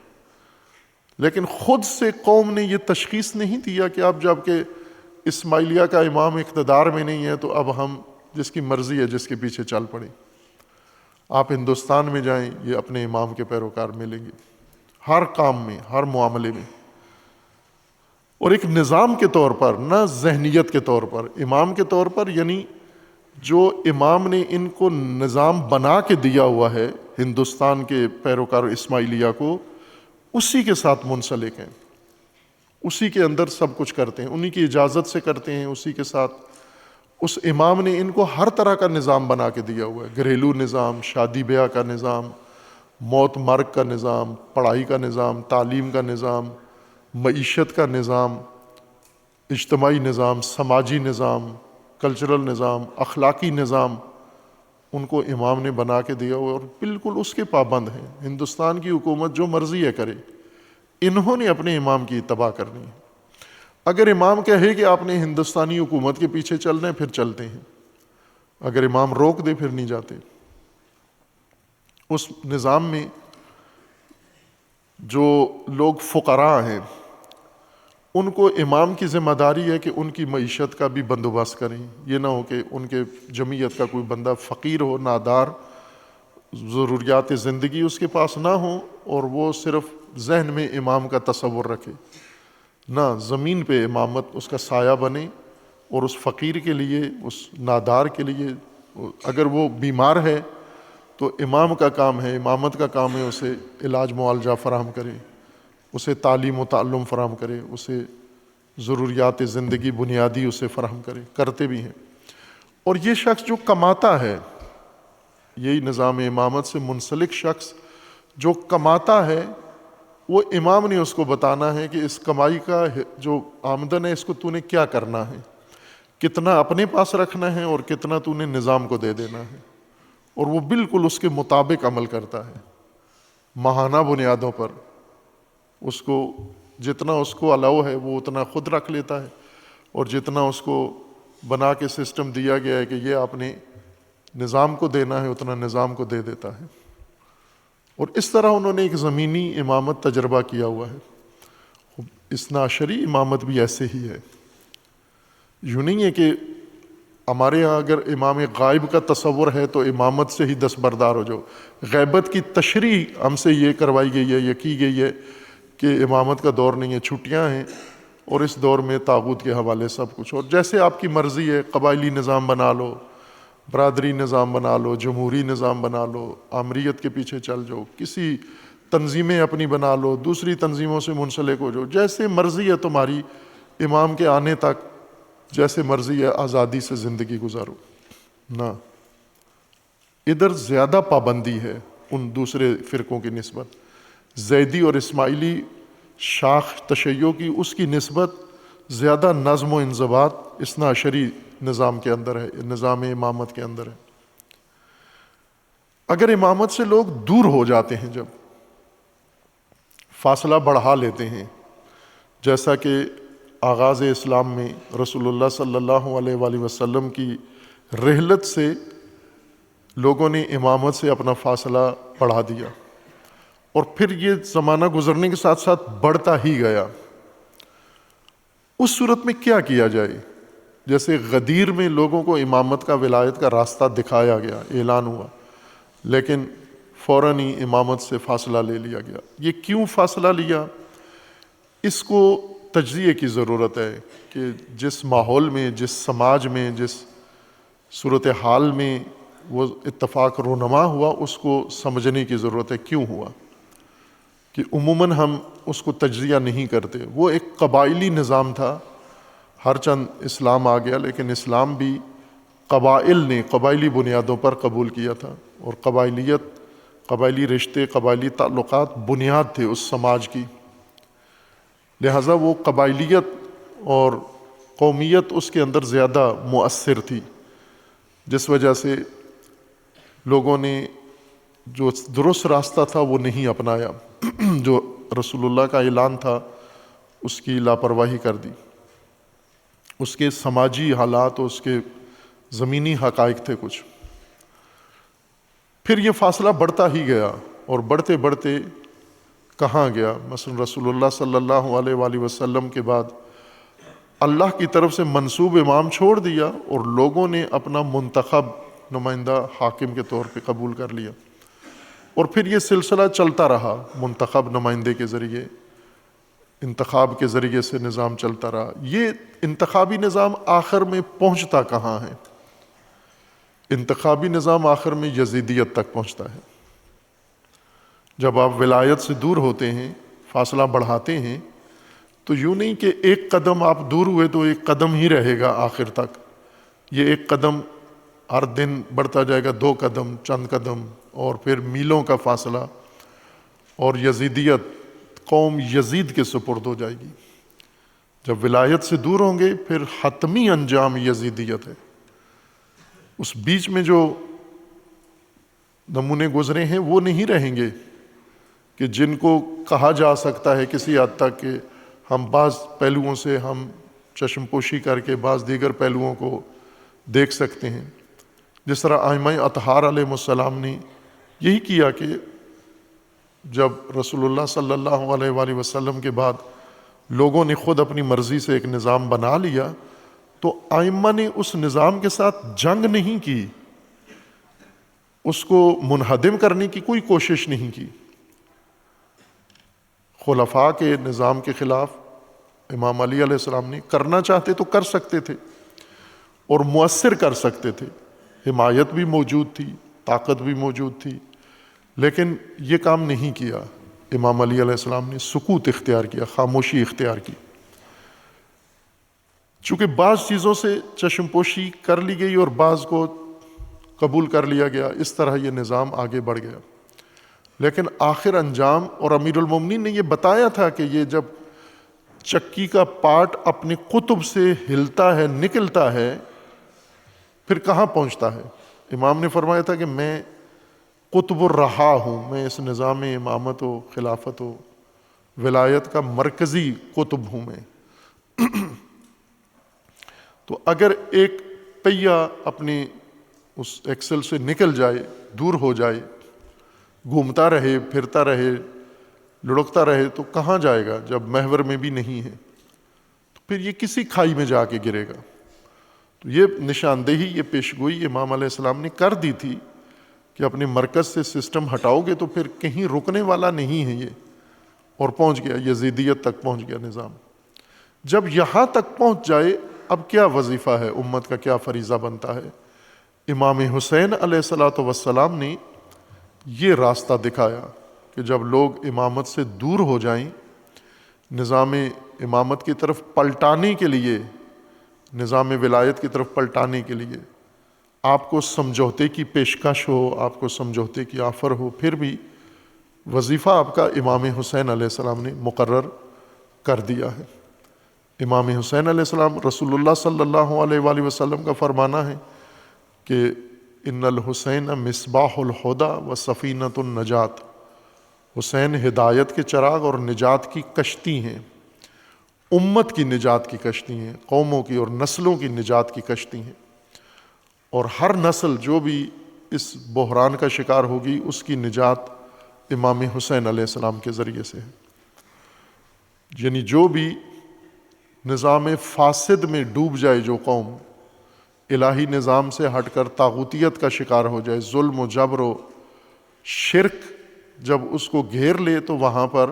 لیکن خود سے قوم نے یہ تشخیص نہیں دیا کہ اب جب کہ اسماعیلیہ کا امام اقتدار میں نہیں ہے تو اب ہم جس کی مرضی ہے جس کے پیچھے چل پڑیں۔ آپ ہندوستان میں جائیں، یہ اپنے امام کے پیروکار ملیں گے ہر کام میں، ہر معاملے میں، اور ایک نظام کے طور پر، نہ ذہنیت کے طور پر، امام کے طور پر، یعنی جو امام نے ان کو نظام بنا کے دیا ہوا ہے ہندوستان کے پیروکار اسماعیلیہ کو، اسی کے ساتھ منسلک ہیں، اسی کے اندر سب کچھ کرتے ہیں، انہی کی اجازت سے کرتے ہیں، اسی کے ساتھ۔ اس امام نے ان کو ہر طرح کا نظام بنا کے دیا ہوا ہے، گھریلو نظام، شادی بیاہ کا نظام، موت مرگ کا نظام، پڑھائی کا نظام، تعلیم کا نظام، معیشت کا نظام، اجتماعی نظام، سماجی نظام، کلچرل نظام، اخلاقی نظام، ان کو امام نے بنا کے دیا ہوا، اور بالکل اس کے پابند ہیں۔ ہندوستان کی حکومت جو مرضی ہے کرے، انہوں نے اپنے امام کی اتباع کرنی ہے۔ اگر امام کہے کہ آپ نے ہندوستانی حکومت کے پیچھے چلنا ہے، پھر چلتے ہیں، اگر امام روک دے پھر نہیں جاتے۔ اس نظام میں جو لوگ فقراء ہیں ان کو امام کی ذمہ داری ہے کہ ان کی معیشت کا بھی بندوبست کریں، یہ نہ ہو کہ ان کے جمعیت کا کوئی بندہ فقیر ہو، نادار، ضروریات زندگی اس کے پاس نہ ہوں، اور وہ صرف ذہن میں امام کا تصور رکھے، نہ زمین پہ امامت اس کا سایہ بنے، اور اس فقیر کے لیے، اس نادار کے لیے، اگر وہ بیمار ہے تو امام کا کام ہے، امامت کا کام ہے اسے علاج معالجہ فراہم کرے، اسے تعلیم و تعلم فراہم کرے، اسے ضروریات زندگی بنیادی اسے فراہم کرے، کرتے بھی ہیں۔ اور یہ شخص جو کماتا ہے، یہی نظام امامت سے منسلک شخص جو کماتا ہے، وہ امام نے اس کو بتانا ہے کہ اس کمائی کا جو آمدن ہے اس کو تو نے کیا کرنا ہے، کتنا اپنے پاس رکھنا ہے اور کتنا تو نے نظام کو دے دینا ہے، اور وہ بالکل اس کے مطابق عمل کرتا ہے، ماہانہ بنیادوں پر۔ اس کو جتنا اس کو الاؤ ہے وہ اتنا خود رکھ لیتا ہے، اور جتنا اس کو بنا کے سسٹم دیا گیا ہے کہ یہ آپ نے نظام کو دینا ہے اتنا نظام کو دے دیتا ہے۔ اور اس طرح انہوں نے ایک زمینی امامت تجربہ کیا ہوا ہے۔ اثنا عشری امامت بھی ایسے ہی ہے، یوں نہیں ہے کہ ہمارے ہاں اگر امام غائب کا تصور ہے تو امامت سے ہی دستبردار ہو جاؤ۔ غیبت کی تشریح ہم سے یہ کروائی گئی ہے، یہ کی گئی ہے کہ امامت کا دور نہیں ہے، چھٹیاں ہیں، اور اس دور میں طاغوت کے حوالے سب کچھ، اور جیسے آپ کی مرضی ہے، قبائلی نظام بنا لو، برادری نظام بنا لو، جمہوری نظام بنا لو، آمریت کے پیچھے چل جاؤ، کسی تنظیمیں اپنی بنا لو، دوسری تنظیموں سے منسلک ہو جاؤ، جیسے مرضی ہے تمہاری، امام کے آنے تک جیسے مرضی ہے آزادی سے زندگی گزارو۔ نہ، ادھر زیادہ پابندی ہے ان دوسرے فرقوں کی نسبت، زیدی اور اسماعیلی شاخ تشیع کی، اس کی نسبت زیادہ نظم و انضباط اثنا عشری نظام کے اندر ہے، نظام امامت کے اندر ہے۔ اگر امامت سے لوگ دور ہو جاتے ہیں، جب فاصلہ بڑھا لیتے ہیں، جیسا کہ آغاز اسلام میں رسول اللہ صلی اللہ علیہ وآلہ وسلم کی رحلت سے لوگوں نے امامت سے اپنا فاصلہ بڑھا دیا، اور پھر یہ زمانہ گزرنے کے ساتھ ساتھ بڑھتا ہی گیا، اس صورت میں کیا کیا جائے؟ جیسے غدیر میں لوگوں کو امامت کا، ولایت کا راستہ دکھایا گیا، اعلان ہوا، لیکن فوراً ہی امامت سے فاصلہ لے لیا گیا۔ یہ کیوں فاصلہ لیا؟ اس کو تجزیے کی ضرورت ہے کہ جس ماحول میں، جس سماج میں، جس صورتحال میں وہ اتفاق رونما ہوا، اس کو سمجھنے کی ضرورت ہے کیوں ہوا، کہ عموماً ہم اس کو تجزیہ نہیں کرتے۔ وہ ایک قبائلی نظام تھا، ہر چند اسلام آ گیا، لیکن اسلام بھی قبائل نے قبائلی بنیادوں پر قبول کیا تھا، اور قبائلیت، قبائلی رشتے، قبائلی تعلقات بنیاد تھے اس سماج کی، لہٰذا وہ قبائلیت اور قومیت اس کے اندر زیادہ مؤثر تھی، جس وجہ سے لوگوں نے جو درست راستہ تھا وہ نہیں اپنایا، جو رسول اللہ کا اعلان تھا اس کی لاپرواہی کر دی، اس کے سماجی حالات اور اس کے زمینی حقائق تھے کچھ۔ پھر یہ فاصلہ بڑھتا ہی گیا، اور بڑھتے بڑھتے کہاں گیا؟ مثلا رسول اللہ صلی اللہ علیہ وآلہ وسلم کے بعد اللہ کی طرف سے منصوب امام چھوڑ دیا اور لوگوں نے اپنا منتخب نمائندہ حاکم کے طور پہ قبول کر لیا، اور پھر یہ سلسلہ چلتا رہا، منتخب نمائندے کے ذریعے، انتخاب کے ذریعے سے نظام چلتا رہا۔ یہ انتخابی نظام آخر میں پہنچتا کہاں ہے؟ انتخابی نظام آخر میں یزیدیت تک پہنچتا ہے۔ جب آپ ولایت سے دور ہوتے ہیں، فاصلہ بڑھاتے ہیں، تو یوں نہیں کہ ایک قدم آپ دور ہوئے تو ایک قدم ہی رہے گا آخر تک، یہ ایک قدم ہر دن بڑھتا جائے گا، 2 قدم، چند قدم، اور پھر میلوں کا فاصلہ، اور یزیدیت، قوم یزید کے سپرد ہو جائے گی۔ جب ولایت سے دور ہوں گے پھر حتمی انجام یزیدیت ہے۔ اس بیچ میں جو نمونے گزرے ہیں وہ نہیں رہیں گے کہ جن کو کہا جا سکتا ہے کسی حد تک کہ ہم بعض پہلوؤں سے ہم چشم پوشی کر کے بعض دیگر پہلوؤں کو دیکھ سکتے ہیں۔ جس طرح ائمہ اطہار علیہ السلام نے یہی کیا کہ جب رسول اللہ صلی اللہ علیہ وآلہ وسلم کے بعد لوگوں نے خود اپنی مرضی سے ایک نظام بنا لیا تو ائمہ نے اس نظام کے ساتھ جنگ نہیں کی، اس کو منہدم کرنے کی کوئی کوشش نہیں کی۔ خلفاء کے نظام کے خلاف امام علی علیہ السلام نے کرنا چاہتے تو کر سکتے تھے اور مؤثر کر سکتے تھے، حمایت بھی موجود تھی، طاقت بھی موجود تھی، لیکن یہ کام نہیں کیا۔ امام علی علیہ السلام نے سکوت اختیار کیا، خاموشی اختیار کی۔ چونکہ بعض چیزوں سے چشم پوشی کر لی گئی اور بعض کو قبول کر لیا گیا، اس طرح یہ نظام آگے بڑھ گیا۔ لیکن آخر انجام، اور امیر المومنین نے یہ بتایا تھا کہ یہ جب چکی کا پارٹ اپنے قطب سے ہلتا ہے، نکلتا ہے، پھر کہاں پہنچتا ہے؟ امام نے فرمایا تھا کہ میں قطب الرہا ہوں، میں اس نظام امامت و خلافت و ولایت کا مرکزی قطب ہوں میں۔ تو اگر ایک پہیہ اپنے اس ایکسل سے نکل جائے، دور ہو جائے، گھومتا رہے، پھرتا رہے، لڑکتا رہے، تو کہاں جائے گا جب محور میں بھی نہیں ہے؟ تو پھر یہ کسی کھائی میں جا کے گرے گا۔ تو یہ نشاندہی، یہ پیشگوئی امام علیہ السلام نے کر دی تھی کہ اپنے مرکز سے سسٹم ہٹاؤ گے تو پھر کہیں رکنے والا نہیں ہے یہ، اور پہنچ گیا، یزیدیت تک پہنچ گیا نظام۔ جب یہاں تک پہنچ جائے اب کیا وظیفہ ہے، امت کا کیا فریضہ بنتا ہے؟ امام حسین علیہ الصلوۃ والسلام نے یہ راستہ دکھایا کہ جب لوگ امامت سے دور ہو جائیں، نظام امامت کی طرف پلٹانے کے لیے، نظام ولایت کی طرف پلٹانے کے لیے آپ کو سمجھوتے کی پیشکش ہو، آپ کو سمجھوتے کی آفر ہو، پھر بھی وظیفہ آپ کا امام حسین علیہ السلام نے مقرر کر دیا ہے۔ امام حسین علیہ السلام، رسول اللہ صلی اللہ علیہ وآلہ وسلم کا فرمانا ہے کہ ان الحسین مصباح الہدی و سفینۃ النجات، حسین ہدایت کے چراغ اور نجات کی کشتی ہیں، امت کی نجات کی کشتی ہیں، قوموں کی اور نسلوں کی نجات کی کشتی ہیں، اور ہر نسل جو بھی اس بحران کا شکار ہوگی اس کی نجات امام حسین علیہ السلام کے ذریعے سے ہے۔ یعنی جو بھی نظام فاسد میں ڈوب جائے، جو قوم الہی نظام سے ہٹ کر طاغوتیت کا شکار ہو جائے، ظلم و جبر و شرک جب اس کو گھیر لے، تو وہاں پر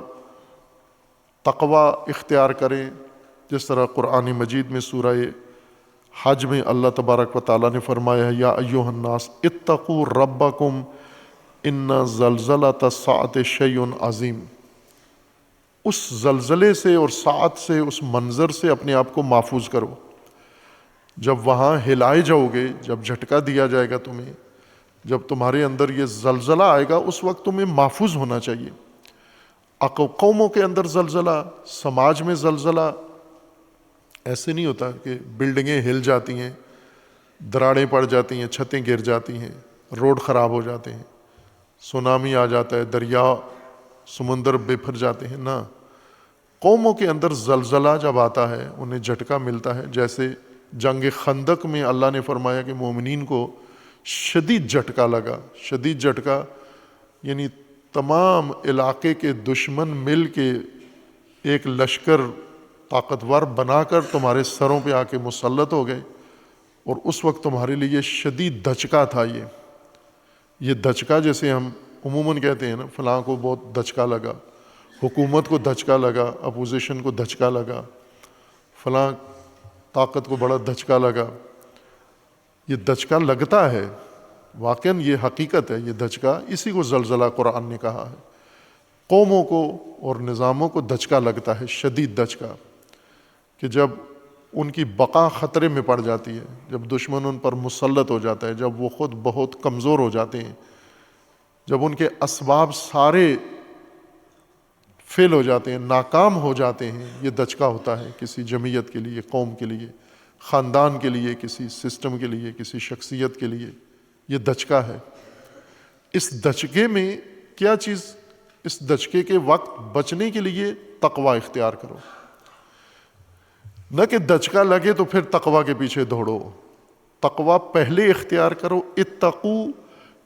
تقوی اختیار کریں، جس طرح قرآن مجید میں سورہ حج میں اللہ تبارک و تعالیٰ نے فرمایا ہے، یا ایھا الناس اتقوا ربکم ان زلزلۃ الساعۃ شیء عظیم۔ اس زلزلے سے اور ساعت سے، اس منظر سے اپنے آپ کو محفوظ کرو۔ جب وہاں ہلائے جاؤ گے، جب جھٹکا دیا جائے گا تمہیں، جب تمہارے اندر یہ زلزلہ آئے گا، اس وقت تمہیں محفوظ ہونا چاہیے۔ قوموں کے اندر زلزلہ، سماج میں زلزلہ ایسے نہیں ہوتا کہ بلڈنگیں ہل جاتی ہیں، دراڑیں پڑ جاتی ہیں، چھتیں گر جاتی ہیں، روڈ خراب ہو جاتے ہیں، سونامی آ جاتا ہے، دریا سمندر بکھر جاتے ہیں۔ نہ، قوموں کے اندر زلزلہ جب آتا ہے، انہیں جھٹکا ملتا ہے، جیسے جنگ خندق میں اللہ نے فرمایا کہ مومنین کو شدید جھٹکا لگا۔ شدید جھٹکا یعنی تمام علاقے کے دشمن مل کے ایک لشکر طاقتور بنا کر تمہارے سروں پہ آ کے مسلط ہو گئے، اور اس وقت تمہارے لیے شدید دھچکا تھا۔ یہ دھچکا جیسے ہم عموماً کہتے ہیں نا، فلاں کو بہت دھچکا لگا، حکومت کو دھچکا لگا، اپوزیشن کو دھچکا لگا، فلاں طاقت کو بڑا دھچکا لگا۔ یہ دھچکا لگتا ہے، واقعاً یہ حقیقت ہے، یہ دھچکا، اسی کو زلزلہ قرآن نے کہا ہے۔ قوموں کو اور نظاموں کو دھچکا لگتا ہے، شدید دھچکا، کہ جب ان کی بقا خطرے میں پڑ جاتی ہے، جب دشمن ان پر مسلط ہو جاتا ہے، جب وہ خود بہت کمزور ہو جاتے ہیں، جب ان کے اسباب سارے فیل ہو جاتے ہیں، ناکام ہو جاتے ہیں۔ یہ دھچکا ہوتا ہے کسی جمعیت کے لیے، قوم کے لیے، خاندان کے لیے، کسی سسٹم کے لیے، کسی شخصیت کے لیے، یہ دھچکا ہے۔ اس دھچکے میں کیا چیز، اس دھچکے کے وقت بچنے کے لیے تقوی اختیار کرو، نہ کہ دھچکا لگے تو پھر تقوی کے پیچھے دوڑو۔ تقوی پہلے اختیار کرو، اتقو،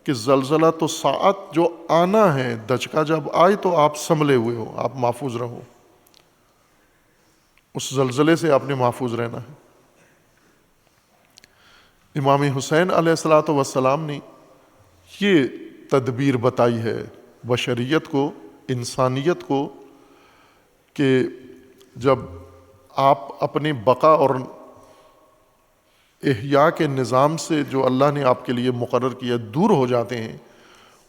کہ زلزلہ تو ساعت جو آنا ہے، دھچکا جب آئے تو آپ سنبھلے ہوئے ہو، آپ محفوظ رہو، اس زلزلے سے آپ نے محفوظ رہنا ہے۔ امام حسین علیہ السلام نے یہ تدبیر بتائی ہے بشریت کو، انسانیت کو، کہ جب آپ اپنے بقا اور احیاء کے نظام سے جو اللہ نے آپ کے لیے مقرر کیا دور ہو جاتے ہیں،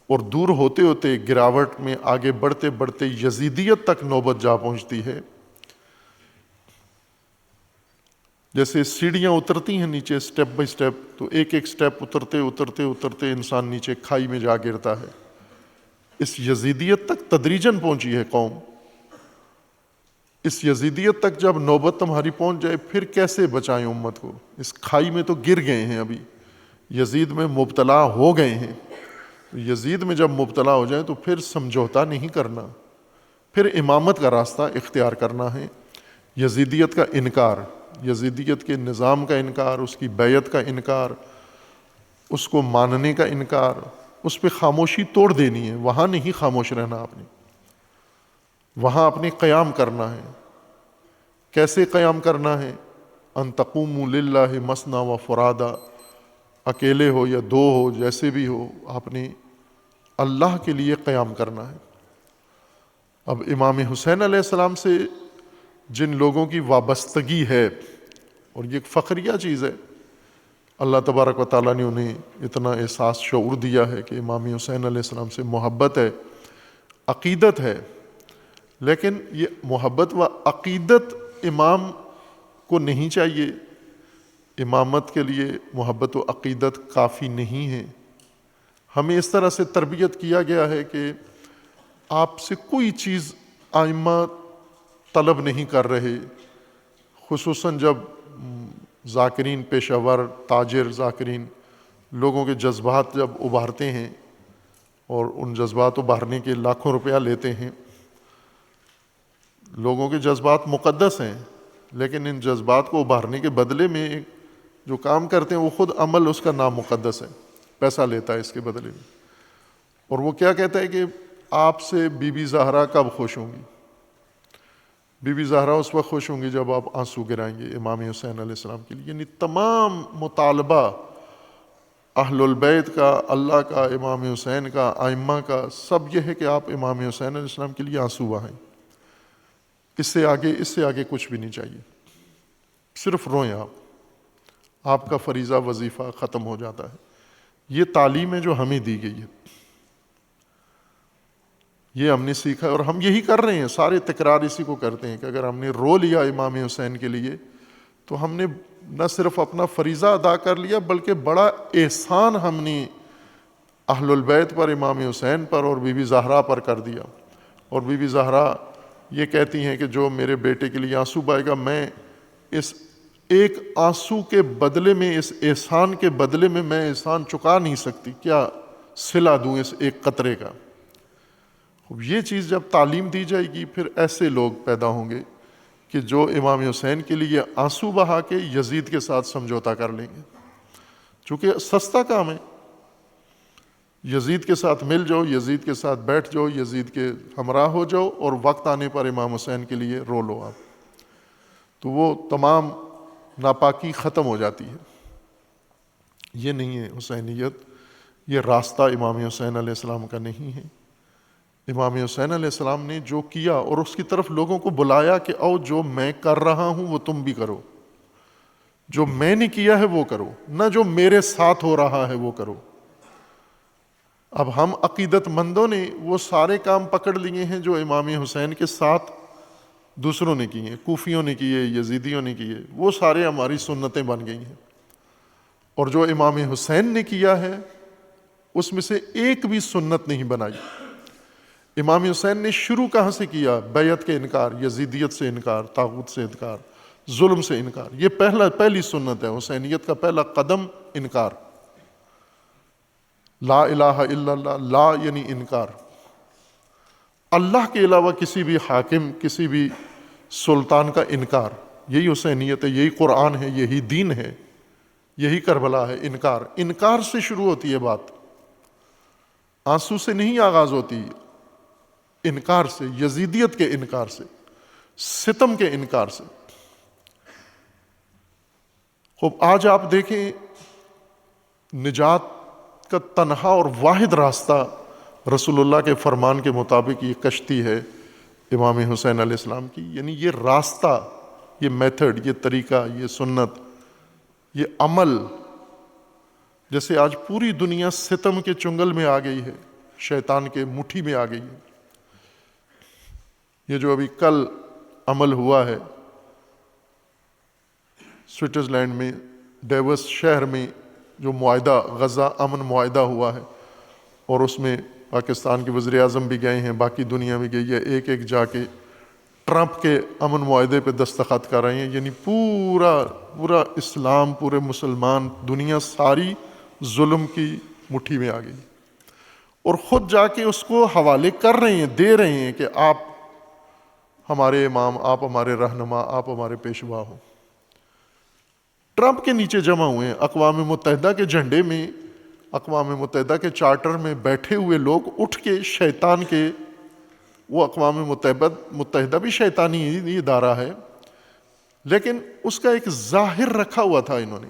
اور دور ہوتے ہوتے گراوٹ میں آگے بڑھتے بڑھتے یزیدیت تک نوبت جا پہنچتی ہے۔ جیسے سیڑھیاں اترتی ہیں نیچے سٹیپ بائی سٹیپ، تو ایک ایک سٹیپ اترتے اترتے اترتے انسان نیچے کھائی میں جا گرتا ہے۔ اس یزیدیت تک تدریجاً پہنچی ہے قوم۔ اس یزیدیت تک جب نوبت تمہاری پہنچ جائے، پھر کیسے بچائیں امت کو؟ اس کھائی میں تو گر گئے ہیں، ابھی یزید میں مبتلا ہو گئے ہیں۔ یزید میں جب مبتلا ہو جائیں تو پھر سمجھوتا نہیں کرنا، پھر امامت کا راستہ اختیار کرنا ہے۔ یزیدیت کا انکار، یزیدیت کے نظام کا انکار، اس کی بیعت کا انکار، اس کو ماننے کا انکار، اس پہ خاموشی توڑ دینی ہے۔ وہاں نہیں خاموش رہنا، آپ نے وہاں اپنی قیام کرنا ہے۔ کیسے قیام کرنا ہے؟ ان تقوموا للہ مثنی و فرادا، اکیلے ہو یا دو ہو، جیسے بھی ہو، آپ نے اللہ کے لیے قیام کرنا ہے۔ اب امام حسین علیہ السلام سے جن لوگوں کی وابستگی ہے، اور یہ ایک فخریہ چیز ہے، اللہ تبارک و تعالیٰ نے انہیں اتنا احساس شعور دیا ہے کہ امام حسین علیہ السلام سے محبت ہے، عقیدت ہے، لیکن یہ محبت و عقیدت امام کو نہیں چاہیے۔ امامت کے لیے محبت و عقیدت کافی نہیں ہے۔ ہمیں اس طرح سے تربیت کیا گیا ہے کہ آپ سے کوئی چیز آئمہ طلب نہیں کر رہے، خصوصاً جب ذاکرین، پیشہ ور، تاجر ذاکرین لوگوں کے جذبات جب ابھارتے ہیں، اور ان جذبات ابھارنے کے لاکھوں روپیہ لیتے ہیں۔ لوگوں کے جذبات مقدس ہیں، لیکن ان جذبات کو ابھارنے کے بدلے میں جو کام کرتے ہیں وہ خود عمل اس کا نام مقدس ہے، پیسہ لیتا ہے اس کے بدلے میں۔ اور وہ کیا کہتا ہے کہ آپ سے بی بی زہرا کب خوش ہوں گی؟ بی بی زہرا اس وقت خوش ہوں گی جب آپ آنسو گرائیں گے امام حسین علیہ السلام کے لیے۔ یعنی تمام مطالبہ اہل البیت کا، اللہ کا، امام حسین کا، ائمہ کا، سب یہ ہے کہ آپ امام حسین علیہ السلام کے لیے آنسو بہائیں۔ اس سے آگے کچھ بھی نہیں چاہیے، صرف روئیں آپ کا فریضہ وظیفہ ختم ہو جاتا ہے۔ یہ تعلیم ہے جو ہمیں دی گئی ہے، یہ ہم نے سیکھا ہے، اور ہم یہی کر رہے ہیں، سارے تکرار اسی کو کرتے ہیں کہ اگر ہم نے رو لیا امام حسین کے لیے تو ہم نے نہ صرف اپنا فریضہ ادا کر لیا، بلکہ بڑا احسان ہم نے اہل البیت پر، امام حسین پر اور بی بی زہرا پر کر دیا۔ اور بی بی زہرا یہ کہتی ہیں کہ جو میرے بیٹے کے لیے آنسو بہائے گا، میں اس ایک آنسو کے بدلے میں، اس احسان کے بدلے میں احسان چکا نہیں سکتی، کیا صلہ دوں اس ایک قطرے کا۔ یہ چیز جب تعلیم دی جائے گی، پھر ایسے لوگ پیدا ہوں گے کہ جو امام حسین کے لیے آنسو بہا کے یزید کے ساتھ سمجھوتا کر لیں گے، چونکہ سستا کام ہے۔ یزید کے ساتھ مل جاؤ، یزید کے ساتھ بیٹھ جاؤ، یزید کے ہمراہ ہو جاؤ، اور وقت آنے پر امام حسین کے لیے رو لو آپ، تو وہ تمام ناپاکی ختم ہو جاتی ہے۔ یہ نہیں ہے حسینیت، یہ راستہ امام حسین علیہ السلام کا نہیں ہے۔ امام حسین علیہ السلام نے جو کیا اور اس کی طرف لوگوں کو بلایا کہ او جو میں کر رہا ہوں وہ تم بھی کرو، جو میں نے کیا ہے وہ کرو، نہ جو میرے ساتھ ہو رہا ہے وہ کرو۔ اب ہم عقیدت مندوں نے وہ سارے کام پکڑ لیے ہیں جو امام حسین کے ساتھ دوسروں نے کیے، کوفیوں نے کیے، یزیدیوں نے کیے، وہ سارے ہماری سنتیں بن گئی ہیں۔ اور جو امام حسین نے کیا ہے اس میں سے ایک بھی سنت نہیں بنائی۔ امام حسین نے شروع کہاں سے کیا؟ بیعت کے انکار، یزیدیت سے انکار، طاغوت سے انکار، ظلم سے انکار۔ یہ پہلی سنت ہے حسینیت کا، پہلا قدم انکار۔ لا الہ الا اللہ، لا یعنی انکار، اللہ کے علاوہ کسی بھی حاکم، کسی بھی سلطان کا انکار۔ یہی حسینیت ہے، یہی قرآن ہے، یہی دین ہے، یہی کربلا ہے۔ انکار، انکار سے شروع ہوتی ہے بات، آنسو سے نہیں آغاز ہوتی، انکار سے، یزیدیت کے انکار سے، ستم کے انکار سے۔ خوب آج آپ دیکھیں نجات کا تنہا اور واحد راستہ رسول اللہ کے فرمان کے مطابق یہ کشتی ہے امام حسین علیہ السلام کی، یعنی یہ راستہ، یہ میتھڈ، یہ طریقہ، یہ سنت، یہ عمل۔ جیسے آج پوری دنیا ستم کے چنگل میں آ گئی ہے، شیطان کے مٹھی میں آ گئی ہے۔ یہ جو ابھی کل عمل ہوا ہے سوئٹزرلینڈ میں ڈیوس شہر میں، جو معاہدہ غزہ امن معاہدہ ہوا ہے، اور اس میں پاکستان کے وزیر اعظم بھی گئے ہیں، باقی دنیا بھی گئی ہے، ایک ایک جا کے ٹرمپ کے امن معاہدے پہ دستخط کر رہے ہیں۔ یعنی پورا اسلام، پورے مسلمان، دنیا ساری ظلم کی مٹھی میں آ گئی، اور خود جا کے اس کو حوالے کر رہے ہیں، دے رہے ہیں کہ آپ ہمارے امام، آپ ہمارے رہنما، آپ ہمارے پیشوا ہو۔ ٹرمپ کے نیچے جمع ہوئے ہیں، اقوام متحدہ کے جھنڈے میں، اقوام متحدہ کے چارٹر میں بیٹھے ہوئے لوگ اٹھ کے شیطان کے، وہ اقوام متحدہ بھی شیطانی ہی ادارہ ہے، لیکن اس کا ایک ظاہر رکھا ہوا تھا، انہوں نے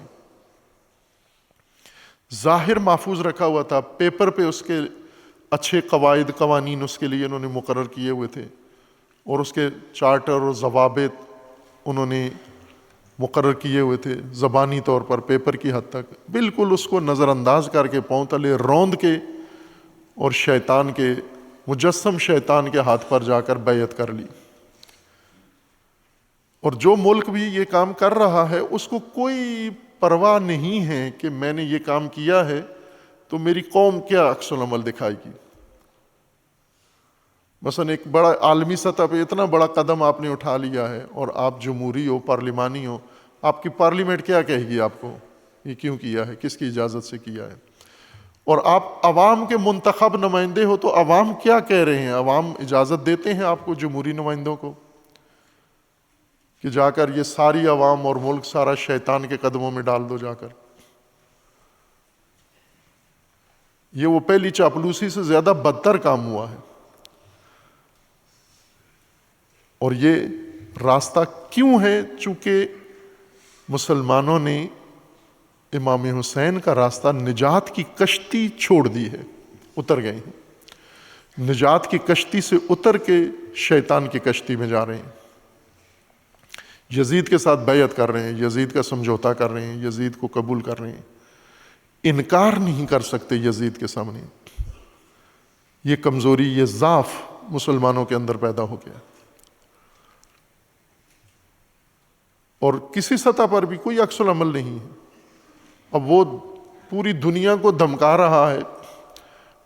ظاہر محفوظ رکھا ہوا تھا، پیپر پہ اس کے اچھے قواعد قوانین اس کے لیے انہوں نے مقرر کیے ہوئے تھے، اور اس کے چارٹر اور ضوابط انہوں نے مقرر کیے ہوئے تھے زبانی طور پر، پیپر کی حد تک۔ بالکل اس کو نظر انداز کر کے، پاؤں تلے روند کے، اور شیطان کے مجسم شیطان کے ہاتھ پر جا کر بیعت کر لی۔ اور جو ملک بھی یہ کام کر رہا ہے اس کو کوئی پرواہ نہیں ہے کہ میں نے یہ کام کیا ہے تو میری قوم کیا عکس العمل دکھائے گی۔ مثلا ایک بڑا عالمی سطح پہ اتنا بڑا قدم آپ نے اٹھا لیا ہے، اور آپ جمہوری ہو، پارلیمانی ہو، آپ کی پارلیمنٹ کیا کہے گی آپ کو؟ یہ کیوں کیا ہے، کس کی اجازت سے کیا ہے؟ اور آپ عوام کے منتخب نمائندے ہو تو عوام کیا کہہ رہے ہیں؟ عوام اجازت دیتے ہیں آپ کو، جمہوری نمائندوں کو، کہ جا کر یہ ساری عوام اور ملک سارا شیطان کے قدموں میں ڈال دو جا کر؟ یہ وہ پہلی چاپلوسی سے زیادہ بدتر کام ہوا ہے۔ اور یہ راستہ کیوں ہے؟ چونکہ مسلمانوں نے امام حسین کا راستہ، نجات کی کشتی چھوڑ دی ہے، اتر گئے ہیں، نجات کی کشتی سے اتر کے شیطان کی کشتی میں جا رہے ہیں، یزید کے ساتھ بیعت کر رہے ہیں، یزید کا سمجھوتا کر رہے ہیں، یزید کو قبول کر رہے ہیں، انکار نہیں کر سکتے یزید کے سامنے۔ یہ کمزوری، یہ ضعف مسلمانوں کے اندر پیدا ہو گیا، اور کسی سطح پر بھی کوئی عکس العمل نہیں ہے۔ اب وہ پوری دنیا کو دھمکا رہا ہے،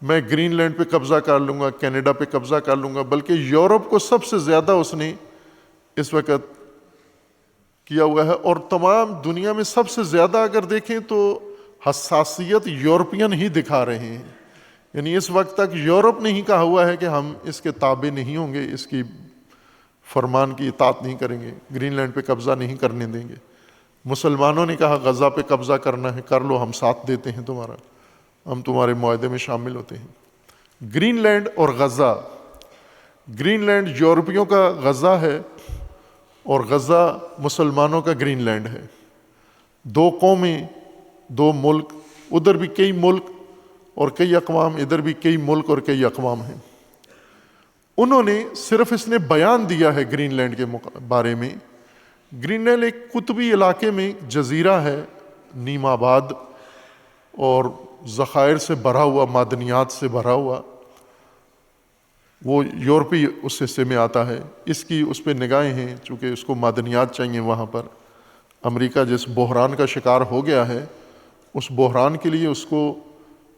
میں گرین لینڈ پہ قبضہ کر لوں گا، کینیڈا پہ قبضہ کر لوں گا، بلکہ یورپ کو سب سے زیادہ اس نے اس وقت کیا ہوا ہے، اور تمام دنیا میں سب سے زیادہ اگر دیکھیں تو حساسیت یورپین ہی دکھا رہے ہیں۔ یعنی اس وقت تک یورپ نے ہی کہا ہوا ہے کہ ہم اس کے تابع نہیں ہوں گے، اس کی فرمان کی اطاعت نہیں کریں گے، گرین لینڈ پہ قبضہ نہیں کرنے دیں گے۔ مسلمانوں نے کہا غزہ پہ قبضہ کرنا ہے، کر لو، ہم ساتھ دیتے ہیں تمہارا۔ ہم تمہارے معاہدے میں شامل ہوتے ہیں۔ گرین لینڈ اور غزہ، گرین لینڈ یورپیوں کا غزہ ہے اور غزہ مسلمانوں کا گرین لینڈ ہے۔ دو قومیں، دو ملک، ادھر بھی کئی ملک اور کئی اقوام، ادھر بھی کئی ملک اور کئی اقوام ہیں۔ انہوں نے صرف اس نے بیان دیا ہے گرین لینڈ کے بارے میں۔ گرین لینڈ ایک قطبی علاقے میں جزیرہ ہے، نیم آباد اور ذخائر سے بھرا ہوا، معدنیات سے بھرا ہوا، وہ یورپی اس حصے میں آتا ہے۔ اس کی اس پہ نگاہیں ہیں، چونکہ اس کو معدنیات چاہیے وہاں پر۔ امریکہ جس بحران کا شکار ہو گیا ہے، اس بحران کے لیے اس کو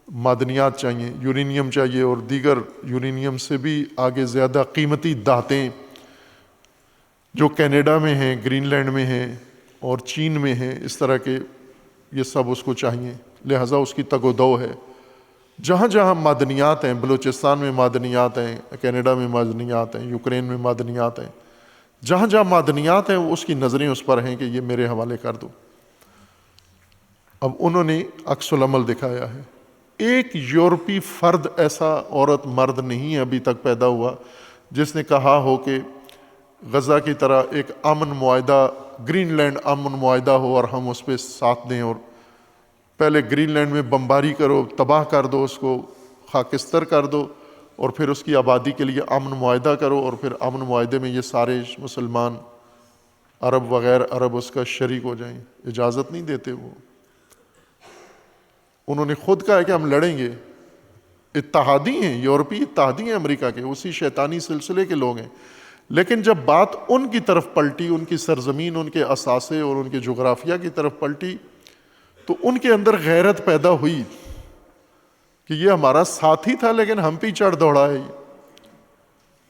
معدنیات چاہیے، یورینیم چاہیے اور دیگر یورینیم سے بھی آگے زیادہ قیمتی دھاتیں جو کینیڈا میں ہیں، گرین لینڈ میں ہیں اور چین میں ہیں، اس طرح کے یہ سب اس کو چاہیے، لہٰذا اس کی تگ و دو ہے۔ جہاں جہاں معدنیات ہیں، بلوچستان میں معدنیات ہیں، کینیڈا میں معدنیات ہیں، یوکرین میں معدنیات ہیں، جہاں جہاں معدنیات ہیں اس کی نظریں اس پر ہیں کہ یہ میرے حوالے کر دو۔ اب انہوں نے عکس العمل دکھایا ہے۔ ایک یورپی فرد ایسا، عورت مرد نہیں ابھی تک پیدا ہوا جس نے کہا ہو کہ غزہ کی طرح ایک امن معاہدہ، گرین لینڈ امن معاہدہ ہو اور ہم اس پہ ساتھ دیں، اور پہلے گرین لینڈ میں بمباری کرو، تباہ کر دو، اس کو خاکستر کر دو، اور پھر اس کی آبادی کے لیے امن معاہدہ کرو، اور پھر امن معاہدے میں یہ سارے مسلمان، عرب وغیر عرب اس کا شریک ہو جائیں۔ اجازت نہیں دیتے وہ۔ انہوں نے خود کہا ہے کہ ہم لڑیں گے۔ اتحادی ہیں، یورپی اتحادی ہیں امریکہ کے، اسی شیطانی سلسلے کے لوگ ہیں۔ لیکن جب بات ان کی طرف پلٹی، ان کی سرزمین، ان کے اثاثے اور ان کے جغرافیہ کی طرف پلٹی، تو ان کے اندر غیرت پیدا ہوئی کہ یہ ہمارا ساتھی تھا لیکن ہم پہ چڑھ دوڑا ہے۔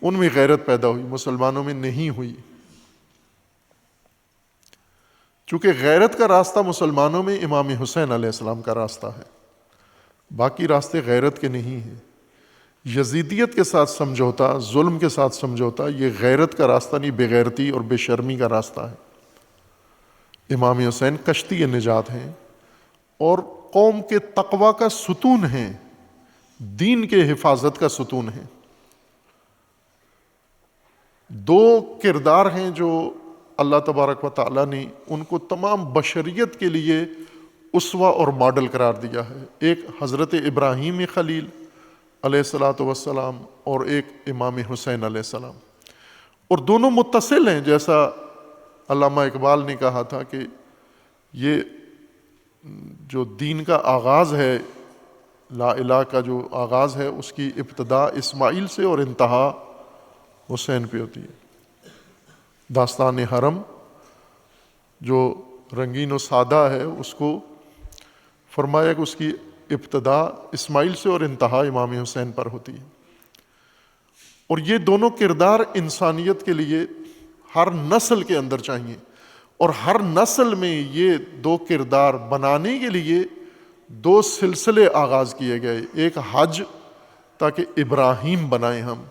ان میں غیرت پیدا ہوئی، مسلمانوں میں نہیں ہوئی۔ چونکہ غیرت کا راستہ مسلمانوں میں امام حسین علیہ السلام کا راستہ ہے، باقی راستے غیرت کے نہیں ہیں۔ یزیدیت کے ساتھ سمجھوتا، ظلم کے ساتھ سمجھوتا، یہ غیرت کا راستہ نہیں، بے غیرتی اور بے شرمی کا راستہ ہے۔ امام حسین کشتی نجات ہیں اور قوم کے تقوی کا ستون ہیں، دین کے حفاظت کا ستون ہیں۔ دو کردار ہیں جو اللہ تبارک و تعالیٰ نے ان کو تمام بشریت کے لیے اسوہ اور ماڈل قرار دیا ہے۔ ایک حضرت ابراہیم خلیل علیہ الصلاۃ والسلام اور ایک امام حسین علیہ السلام، اور دونوں متصل ہیں، جیسا علامہ اقبال نے کہا تھا کہ یہ جو دین کا آغاز ہے، لا الہ کا جو آغاز ہے، اس کی ابتدا اسماعیل سے اور انتہا حسین پہ ہوتی ہے۔ داستان حرم جو رنگین و سادہ ہے، اس کو فرمایا کہ اس کی ابتدا اسماعیل سے اور انتہا امام حسین پر ہوتی ہے۔ اور یہ دونوں کردار انسانیت کے لیے ہر نسل کے اندر چاہیے، اور ہر نسل میں یہ دو کردار بنانے کے لیے دو سلسلے آغاز کیے گئے۔ ایک حج تاکہ ابراہیم بنائیں ہم،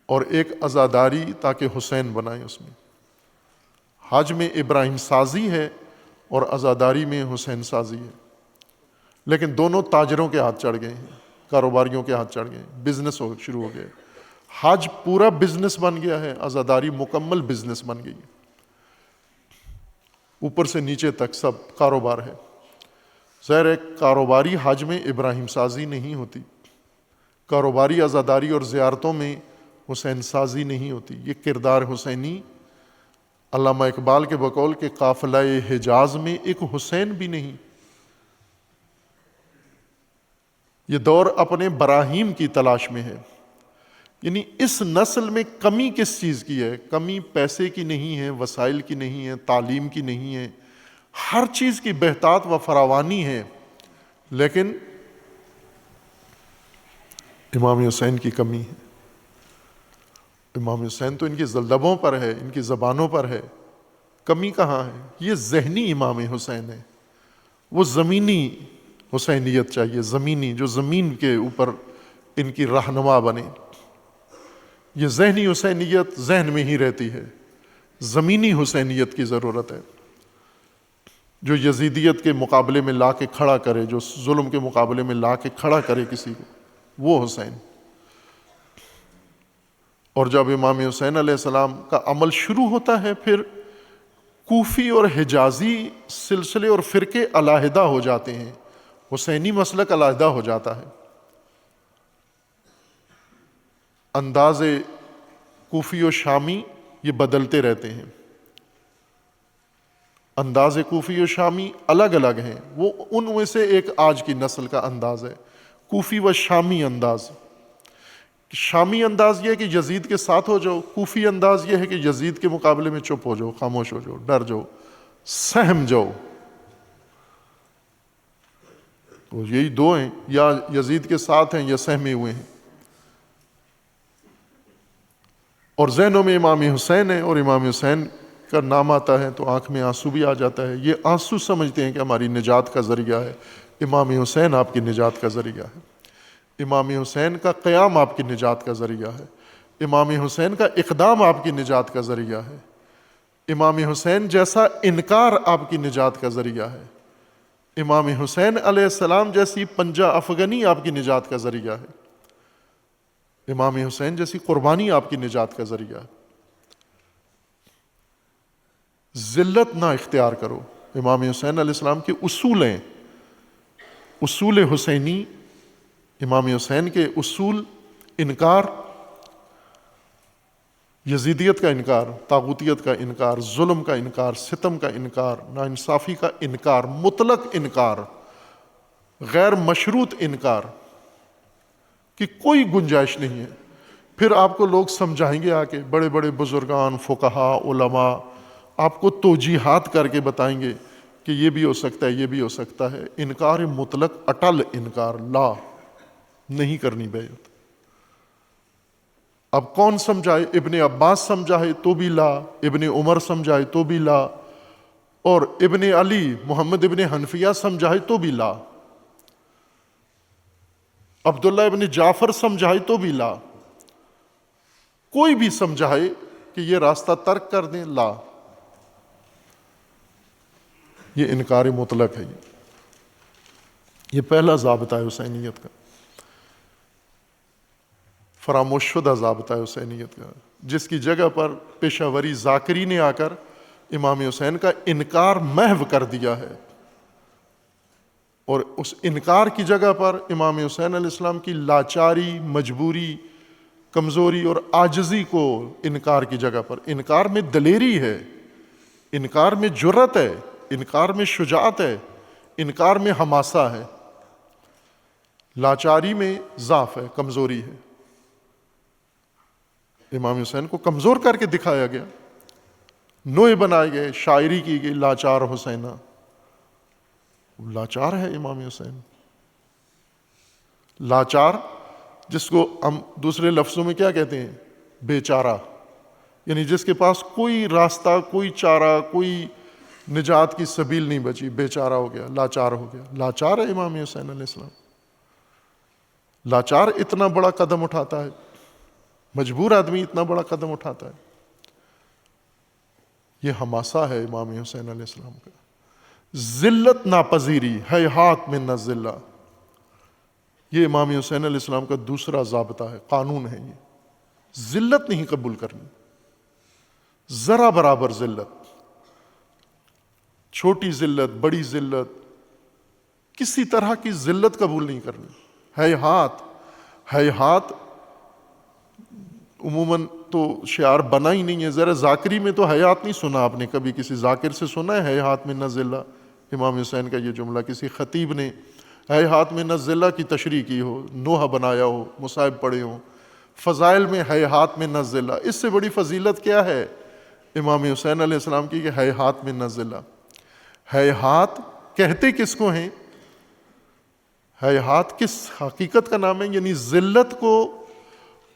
اور ایک عزاداری تاکہ حسین بنائیں۔ اس میں حج میں ابراہیم سازی ہے اور عزاداری میں حسین سازی ہے، لیکن دونوں تاجروں کے ہاتھ چڑھ گئے ہیں، کاروباریوں کے ہاتھ چڑھ گئے ہیں، بزنس شروع ہو گئے۔ حج پورا بزنس بن گیا ہے، عزاداری مکمل بزنس بن گئی ہے، اوپر سے نیچے تک سب کاروبار ہے۔ ظاہر ہے کاروباری حج میں ابراہیم سازی نہیں ہوتی، کاروباری عزاداری اور زیارتوں میں حسین سازی نہیں ہوتی۔ یہ کردار حسینی، علامہ اقبال کے بقول کہ قافلہ حجاز میں ایک حسین بھی نہیں۔ یہ دور اپنے براہیم کی تلاش میں ہے، یعنی اس نسل میں کمی کس چیز کی ہے؟ کمی پیسے کی نہیں ہے، وسائل کی نہیں ہے، تعلیم کی نہیں ہے، ہر چیز کی بہتات و فراوانی ہے، لیکن امام حسین کی کمی ہے۔ امام حسین تو ان کی لبوں پر ہے، ان کی زبانوں پر ہے، کمی کہاں ہے؟ یہ ذہنی امام حسین ہے، وہ زمینی حسینیت چاہیے، زمینی، جو زمین کے اوپر ان کی رہنما بنے۔ یہ ذہنی حسینیت ذہن میں ہی رہتی ہے، زمینی حسینیت کی ضرورت ہے۔ جو یزیدیت کے مقابلے میں لا کے کھڑا کرے، جو ظلم کے مقابلے میں لا کے کھڑا کرے کسی کو، وہ حسین۔ اور جب امام حسین علیہ السلام کا عمل شروع ہوتا ہے، پھر کوفی اور حجازی سلسلے اور فرقے علیحدہ ہو جاتے ہیں، حسینی مسلک علیحدہ ہو جاتا ہے۔ انداز کوفی و شامی یہ بدلتے رہتے ہیں، انداز کوفی و شامی الگ الگ ہیں، وہ ان میں سے ایک آج کی نسل کا انداز ہے، کوفی و شامی انداز۔ شامی انداز یہ ہے کہ یزید کے ساتھ ہو جاؤ، کوفی انداز یہ ہے کہ یزید کے مقابلے میں چپ ہو جاؤ، خاموش ہو جاؤ، ڈر جاؤ، سہم جاؤ۔ تو یہی دو ہیں، یا یزید کے ساتھ ہیں یا سہمے ہوئے ہیں۔ اور ذہنوں میں امام حسین ہے، اور امام حسین کا نام آتا ہے تو آنکھ میں آنسو بھی آ جاتا ہے۔ یہ آنسو سمجھتے ہیں کہ ہماری نجات کا ذریعہ ہے، امام حسین آپ کی نجات کا ذریعہ ہے، امام حسین کا قیام آپ کی نجات کا ذریعہ ہے، امام حسین کا اقدام آپ کی نجات کا ذریعہ ہے، امام حسین جیسا انکار آپ کی نجات کا ذریعہ ہے، امام حسین علیہ السلام جیسی پنجہ افغانی آپ کی نجات کا ذریعہ ہے، امام حسین جیسی قربانی آپ کی نجات کا ذریعہ ہے۔ ذلت نہ اختیار کرو۔ امام حسین علیہ السلام کے اصول ہیں، اصول حسینی، امام حسین کے اصول: انکار، یزیدیت کا انکار، طاغوتیت کا انکار، ظلم کا انکار، ستم کا انکار، ناانصافی کا انکار، مطلق انکار، غیر مشروط انکار کی کوئی گنجائش نہیں ہے۔ پھر آپ کو لوگ سمجھائیں گے، آ کے بڑے بڑے بزرگان، فقہا، علماء آپ کو توجیحات کر کے بتائیں گے کہ یہ بھی ہو سکتا ہے، یہ بھی ہو سکتا ہے۔ انکار مطلق، اٹل انکار، لا نہیں کرنی بیعت۔ اب کون سمجھائے؟ ابن عباس سمجھائے تو بھی لا، ابن عمر سمجھائے تو بھی لا، اور ابن علی محمد ابن حنفیہ سمجھائے تو بھی لا، عبداللہ ابن جعفر سمجھائے تو بھی لا، کوئی بھی سمجھائے کہ یہ راستہ ترک کر دیں، لا۔ یہ انکار مطلق ہے، یہ پہلا ضابطہ ہے حسینیت کا، فراموش شدہ ضابطہ ہے حسینیت کا، جس کی جگہ پر پیشہ وری ذاکری نے آ کر امام حسین کا انکار محو کر دیا ہے، اور اس انکار کی جگہ پر امام حسین علیہ السلام کی لاچاری، مجبوری، کمزوری اور عاجزی کو انکار کی جگہ پر، انکار میں دلیری ہے، انکار میں جرأت ہے، انکار میں شجاعت ہے، انکار میں حماسہ ہے، لاچاری میں ضعف ہے، کمزوری ہے۔ امام حسین کو کمزور کر کے دکھایا گیا، نوئے بنائے گئے، شاعری کی گئی، لاچار حسینہ، لاچار ہے امام حسین، لاچار، جس کو ہم دوسرے لفظوں میں کیا کہتے ہیں؟ بیچارہ، یعنی جس کے پاس کوئی راستہ، کوئی چارہ، کوئی نجات کی سبیل نہیں بچی، بیچارہ ہو گیا، لاچار ہو گیا۔ لاچار ہے امام حسین علیہ السلام، لاچار اتنا بڑا قدم اٹھاتا ہے، مجبور آدمی اتنا بڑا قدم اٹھاتا ہے۔ یہ حماسہ ہے امام حسین علیہ السلام کا۔ ذلت ناپذیری، ہیہات من الذلہ، یہ امام حسین علیہ السلام کا دوسرا ضابطہ ہے، قانون ہے۔ یہ ذلت نہیں قبول کرنی، ذرا برابر ذلت، چھوٹی ذلت، بڑی ذلت، کسی طرح کی ذلت قبول نہیں کرنی۔ ہیہات، ہیہات عموماً تو شعار بنا ہی نہیں ہے، ذرا ذاکری میں تو ہیہات نہیں سنا آپ نے کبھی، کسی ذاکر سے سنا ہے ہیہات من الذلہ؟ امام حسین کا یہ جملہ کسی خطیب نے ہیہات من الذلہ کی تشریح کی ہو، نوحہ بنایا ہو، مصائب پڑھے ہوں، فضائل میں ہیہات من الذلہ، اس سے بڑی فضیلت کیا ہے امام حسین علیہ السلام کی کہ ہیہات من الذلہ؟ ہیہات کہتے کس کو ہیں؟ ہیہات کس حقیقت کا نام ہے؟ یعنی ذلت کو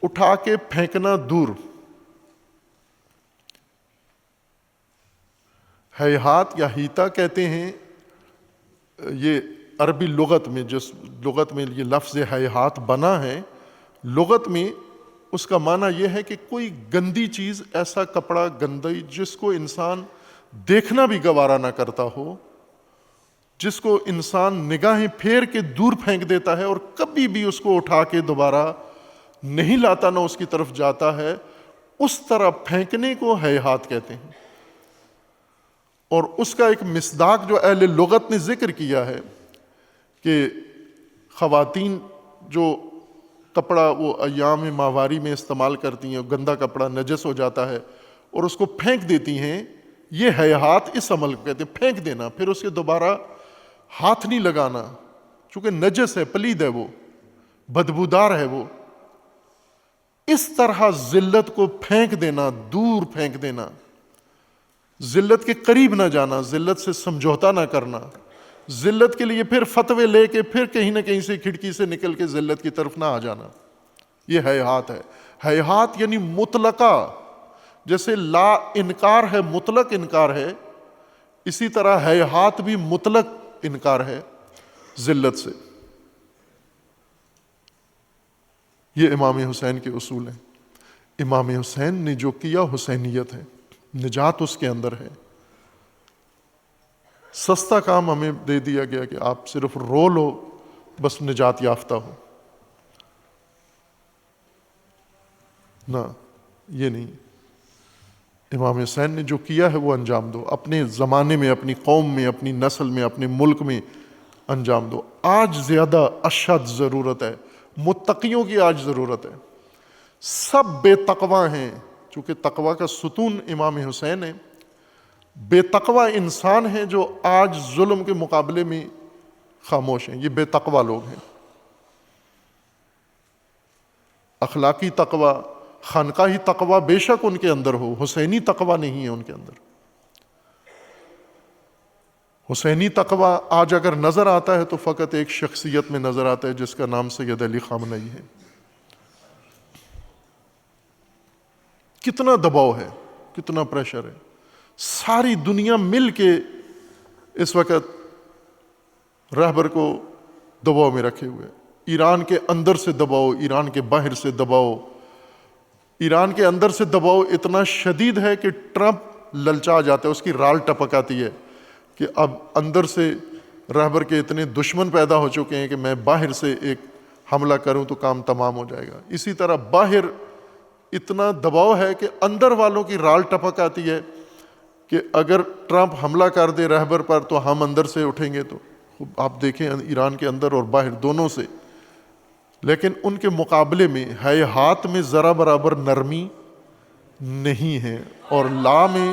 اٹھا کے پھینکنا دور۔ ہیہات یا ہیتا کہتے ہیں، یہ عربی لغت میں، جس لغت میں یہ لفظ ہیہات بنا ہے، لغت میں اس کا معنی یہ ہے کہ کوئی گندی چیز، ایسا کپڑا گندی جس کو انسان دیکھنا بھی گوارا نہ کرتا ہو، جس کو انسان نگاہیں پھیر کے دور پھینک دیتا ہے اور کبھی بھی اس کو اٹھا کے دوبارہ نہیں لاتا، نہ اس کی طرف جاتا ہے، اس طرح پھینکنے کو ہیہات کہتے ہیں۔ اور اس کا ایک مصداق جو اہل لغت نے ذکر کیا ہے کہ خواتین جو کپڑا وہ ایام ماہواری میں استعمال کرتی ہیں، گندا کپڑا نجس ہو جاتا ہے اور اس کو پھینک دیتی ہیں، یہ ہیہات اس عمل کو کہتے ہیں، پھینک دینا، پھر اس کے دوبارہ ہاتھ نہیں لگانا، چونکہ نجس ہے، پلید ہے، وہ بدبودار ہے وہ۔ اس طرح ذلت کو پھینک دینا، دور پھینک دینا، ذلت کے قریب نہ جانا، ذلت سے سمجھوتا نہ کرنا، ذلت کے لیے پھر فتوے لے کے پھر کہیں نہ کہیں سے کھڑکی سے نکل کے ذلت کی طرف نہ آ جانا، یہ ہیہات ہے۔ ہیہات یعنی مطلقہ، جیسے لا انکار ہے، مطلق انکار ہے، اسی طرح ہیہات بھی مطلق انکار ہے ذلت سے۔ یہ امام حسین کے اصول ہیں۔ امام حسین نے جو کیا حسینیت ہے، نجات اس کے اندر ہے۔ سستا کام ہمیں دے دیا گیا کہ آپ صرف رو لو بس نجات یافتہ ہو، نہ، یہ نہیں۔ امام حسین نے جو کیا ہے وہ انجام دو، اپنے زمانے میں، اپنی قوم میں، اپنی نسل میں، اپنے ملک میں انجام دو۔ آج زیادہ اشد ضرورت ہے، متقیوں کی آج ضرورت ہے۔ سب بے تقوی ہیں، چونکہ تقوی کا ستون امام حسین ہے۔ بے تقوی انسان ہیں جو آج ظلم کے مقابلے میں خاموش ہیں، یہ بے تقوی لوگ ہیں۔ اخلاقی تقوی، خانقاہی تقوی بے شک ان کے اندر ہو، حسینی تقوی نہیں ہے ان کے اندر۔ حسینی تقوی آج اگر نظر آتا ہے تو فقط ایک شخصیت میں نظر آتا ہے جس کا نام سید علی خامنہئی ہے۔ کتنا دباؤ ہے، کتنا پریشر ہے، ساری دنیا مل کے اس وقت رہبر کو دباؤ میں رکھے ہوئے۔ ایران کے اندر سے دباؤ، ایران کے باہر سے دباؤ۔ ایران کے اندر سے دباؤ اتنا شدید ہے کہ ٹرمپ للچا جاتا ہے، اس کی رال ٹپک آتی ہے کہ اب اندر سے رہبر کے اتنے دشمن پیدا ہو چکے ہیں کہ میں باہر سے ایک حملہ کروں تو کام تمام ہو جائے گا۔ اسی طرح باہر اتنا دباؤ ہے کہ اندر والوں کی رال ٹپک آتی ہے کہ اگر ٹرمپ حملہ کر دے رہبر پر تو ہم اندر سے اٹھیں گے۔ تو آپ دیکھیں ایران کے اندر اور باہر دونوں سے، لیکن ان کے مقابلے میں ہیہات میں ذرا برابر نرمی نہیں ہے، اور لا میں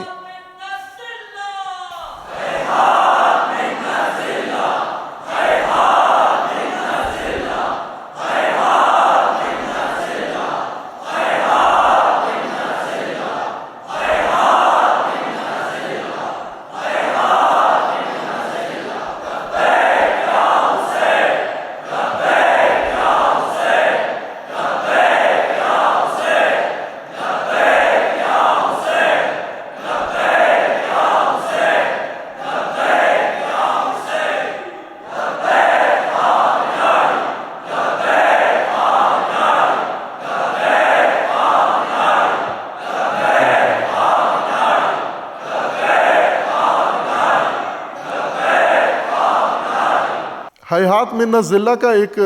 ہیہات میں نہ ضلع کا ایک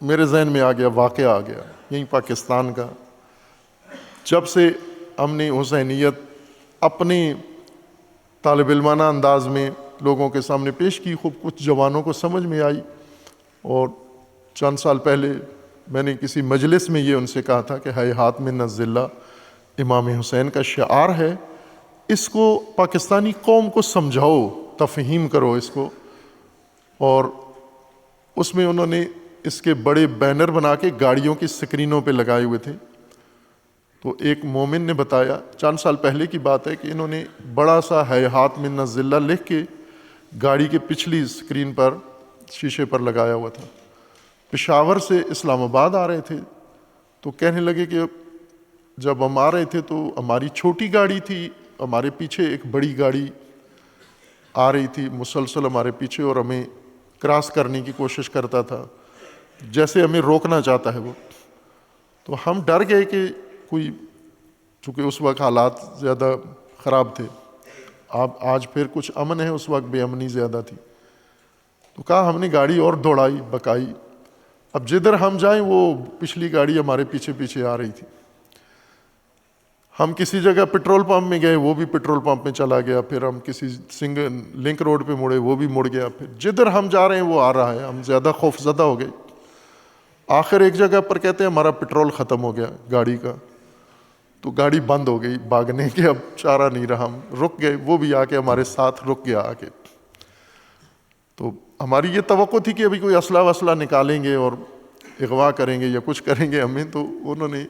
میرے ذہن میں آ گیا، واقعہ آ گیا یہیں پاکستان کا۔ جب سے ہم نے حسینیت اپنے طالب علمانہ انداز میں لوگوں کے سامنے پیش کی، خوب کچھ جوانوں کو سمجھ میں آئی، اور چند سال پہلے میں نے کسی مجلس میں یہ ان سے کہا تھا کہ ہیہات میں نہ ضلع امام حسین کا شعار ہے، اس کو پاکستانی قوم کو سمجھاؤ، تفہیم کرو اس کو۔ اور اس میں انہوں نے اس کے بڑے بینر بنا کے گاڑیوں کی سکرینوں پہ لگائے ہوئے تھے۔ تو ایک مومن نے بتایا، چند سال پہلے کی بات ہے، کہ انہوں نے بڑا سا ہیہات من الذلہ لکھ کے گاڑی کے پچھلی سکرین پر شیشے پر لگایا ہوا تھا۔ پشاور سے اسلام آباد آ رہے تھے تو کہنے لگے کہ جب ہم آ رہے تھے تو ہماری چھوٹی گاڑی تھی، ہمارے پیچھے ایک بڑی گاڑی آ رہی تھی مسلسل ہمارے پیچھے، اور ہمیں کراس کرنے کی کوشش کرتا تھا، جیسے ہمیں روکنا چاہتا ہے وہ۔ تو ہم ڈر گئے کہ کوئی، چونکہ اس وقت حالات زیادہ خراب تھے، آج پھر کچھ امن ہے، اس وقت بے امنی زیادہ تھی۔ تو کہا ہم نے گاڑی اور دوڑائی بکائی، اب جدھر ہم جائیں وہ پچھلی گاڑی ہمارے پیچھے پیچھے آ رہی تھی. ہم کسی جگہ پیٹرول پمپ میں گئے، وہ بھی پیٹرول پمپ میں چلا گیا. پھر ہم کسی سنگل لنک روڈ پہ مڑے، وہ بھی مڑ گیا. پھر جدھر ہم جا رہے ہیں وہ آ رہا ہے. ہم زیادہ خوف زدہ ہو گئے. آخر ایک جگہ پر کہتے ہیں ہمارا پیٹرول ختم ہو گیا گاڑی کا، تو گاڑی بند ہو گئی. بھاگنے کے اب چارہ نہیں رہا، ہم رک گئے. وہ بھی آ کے ہمارے ساتھ رک گیا آ کے. تو ہماری یہ توقع تھی کہ ابھی کوئی اسلحہ وسلح نکالیں گے اور اغوا کریں گے یا کچھ کریں گے ہمیں. تو انہوں نے،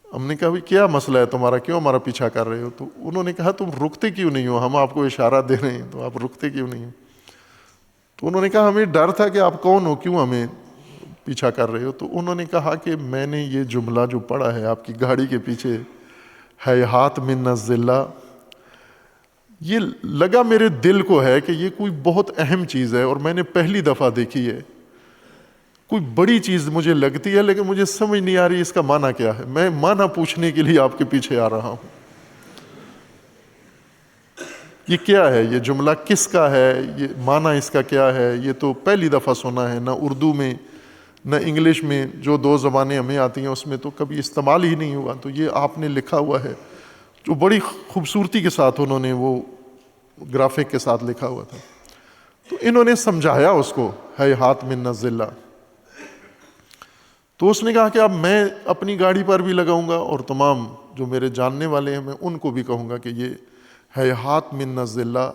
ہم نے کہا بھائی کیا مسئلہ ہے تمہارا، کیوں ہمارا پیچھا کر رہے ہو؟ تو انہوں نے کہا تم رکتے کیوں نہیں ہو، ہم آپ کو اشارہ دے رہے ہیں تو آپ رکتے کیوں نہیں ہو؟ تو انہوں نے کہا ہمیں ڈر تھا کہ آپ کون ہو، کیوں ہمیں پیچھا کر رہے ہو؟ تو انہوں نے کہا کہ میں نے یہ جملہ جو پڑھا ہے آپ کی گاڑی کے پیچھے، ہیہات من الذلہ، یہ لگا میرے دل کو ہے کہ یہ کوئی بہت اہم چیز ہے اور میں نے پہلی دفعہ دیکھی ہے. کوئی بڑی چیز مجھے لگتی ہے لیکن مجھے سمجھ نہیں آ رہی اس کا معنی کیا ہے. میں معنی پوچھنے کے لیے آپ کے پیچھے آ رہا ہوں. یہ کیا ہے، یہ جملہ کس کا ہے، یہ معنی اس کا کیا ہے؟ یہ تو پہلی دفعہ سنا ہے، نہ اردو میں نہ انگلش میں، جو دو زبانیں ہمیں آتی ہیں اس میں تو کبھی استعمال ہی نہیں ہوا. تو یہ آپ نے لکھا ہوا ہے، جو بڑی خوبصورتی کے ساتھ انہوں نے وہ گرافک کے ساتھ لکھا ہوا تھا. تو انہوں نے سمجھایا اس کو، ہیہات من الذلہ. تو اس نے کہا کہ اب میں اپنی گاڑی پر بھی لگاؤں گا اور تمام جو میرے جاننے والے ہیں میں ان کو بھی کہوں گا کہ یہ ہیہات من الذلہ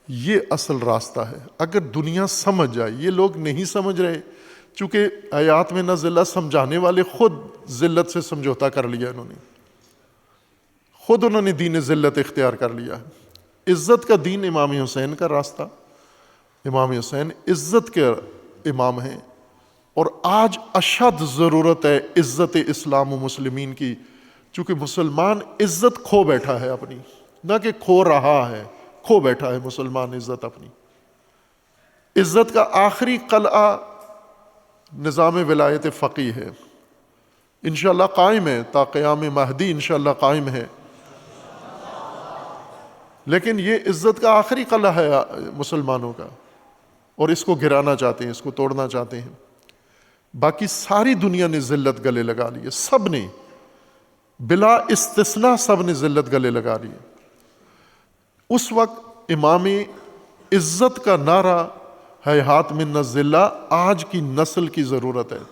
یہ اصل راستہ ہے. اگر دنیا سمجھ جائے، یہ لوگ نہیں سمجھ رہے، چونکہ ہیہات من الذلہ سمجھانے والے خود ذلت سے سمجھوتا کر لیا. انہوں نے دین ذلت اختیار کر لیا ہے. عزت کا دین امام حسین کا راستہ. امام حسین عزت کے امام ہیں اور آج اشد ضرورت ہے عزت اسلام و مسلمین کی، چونکہ مسلمان عزت کھو بیٹھا ہے اپنی، نہ کہ کھو رہا ہے، کھو بیٹھا ہے مسلمان عزت اپنی. عزت کا آخری قلعہ نظام ولایت فقیہ ہے، انشاءاللہ قائم ہے تا قیام مہدی، انشاءاللہ قائم ہے. لیکن یہ عزت کا آخری قلعہ ہے مسلمانوں کا، اور اس کو گرانا چاہتے ہیں، اس کو توڑنا چاہتے ہیں. باقی ساری دنیا نے ذلت گلے لگا لی ہے، سب نے بلا استثناء سب نے ذلت گلے لگا لی ہے. اس وقت امام عزت کا نعرہ ہیہات من الذلہ آج کی نسل کی ضرورت ہے.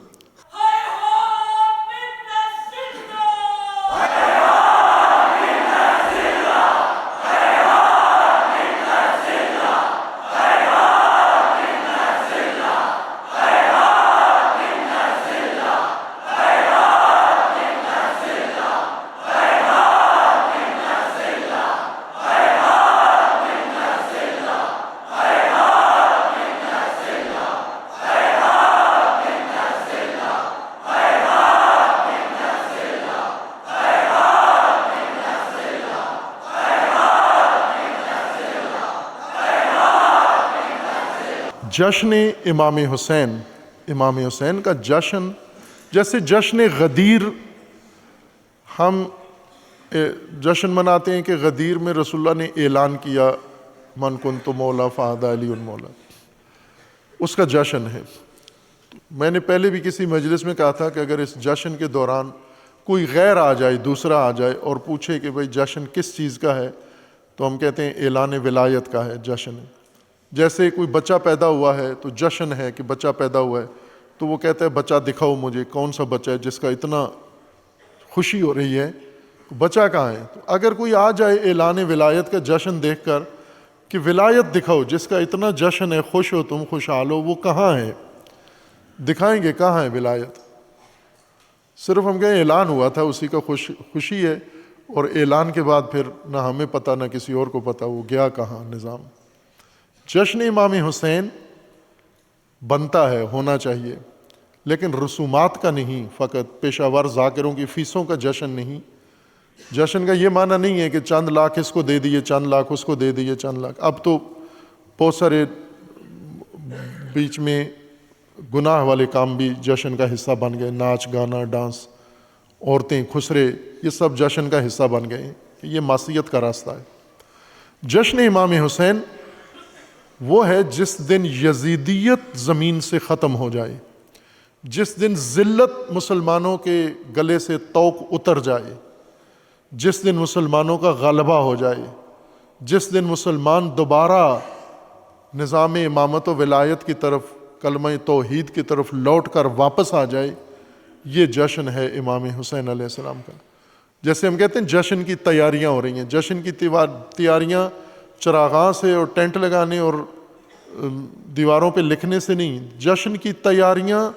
جشن امام حسین، امام حسین کا جشن، جیسے جشن غدیر ہم جشن مناتے ہیں کہ غدیر میں رسول اللہ نے اعلان کیا من کنت مولا فہذا علی مولا، اس کا جشن ہے. میں نے پہلے بھی کسی مجلس میں کہا تھا کہ اگر اس جشن کے دوران کوئی غیر آ جائے، دوسرا آ جائے اور پوچھے کہ بھئی جشن کس چیز کا ہے، تو ہم کہتے ہیں اعلان ولایت کا ہے، جشن ہے. جیسے کوئی بچہ پیدا ہوا ہے تو جشن ہے کہ بچہ پیدا ہوا ہے، تو وہ کہتا ہے بچہ دکھاؤ مجھے، کون سا بچہ ہے جس کا اتنا خوشی ہو رہی ہے، بچہ کہاں ہے؟ تو اگر کوئی آ جائے اعلان ولایت کا جشن دیکھ کر کہ ولایت دکھاؤ جس کا اتنا جشن ہے، خوش ہو تم، خوشحال ہو، وہ کہاں ہے؟ دکھائیں گے کہاں ہے ولایت؟ صرف ہم کہیں اعلان ہوا تھا، اسی کا خوشی ہے، اور اعلان کے بعد پھر نہ ہمیں پتہ نہ کسی اور کو پتہ وہ گیا کہاں نظام. جشن امام حسین بنتا ہے، ہونا چاہیے، لیکن رسومات کا نہیں، فقط پیشہ ور ذاکروں کی فیسوں کا جشن نہیں. جشن کا یہ معنی نہیں ہے کہ چند لاکھ اس کو دے دیے، چند لاکھ اس کو دے دیے، چند لاکھ. اب تو بہت سارے بیچ میں گناہ والے کام بھی جشن کا حصہ بن گئے، ناچ گانا ڈانس، عورتیں خسرے، یہ سب جشن کا حصہ بن گئے. یہ معصیت کا راستہ ہے. جشن امام حسین وہ ہے جس دن یزیدیت زمین سے ختم ہو جائے، جس دن ذلت مسلمانوں کے گلے سے طوق اتر جائے، جس دن مسلمانوں کا غلبہ ہو جائے، جس دن مسلمان دوبارہ نظام امامت و ولایت کی طرف، کلمہ توحید کی طرف لوٹ کر واپس آ جائے، یہ جشن ہے امام حسین علیہ السلام کا۔ جیسے ہم کہتے ہیں جشن کی تیاریاں ہو رہی ہیں، جشن کی تیاریاں چراغاں سے اور ٹینٹ لگانے اور دیواروں پہ لکھنے سے نہیں، جشن کی تیاریاں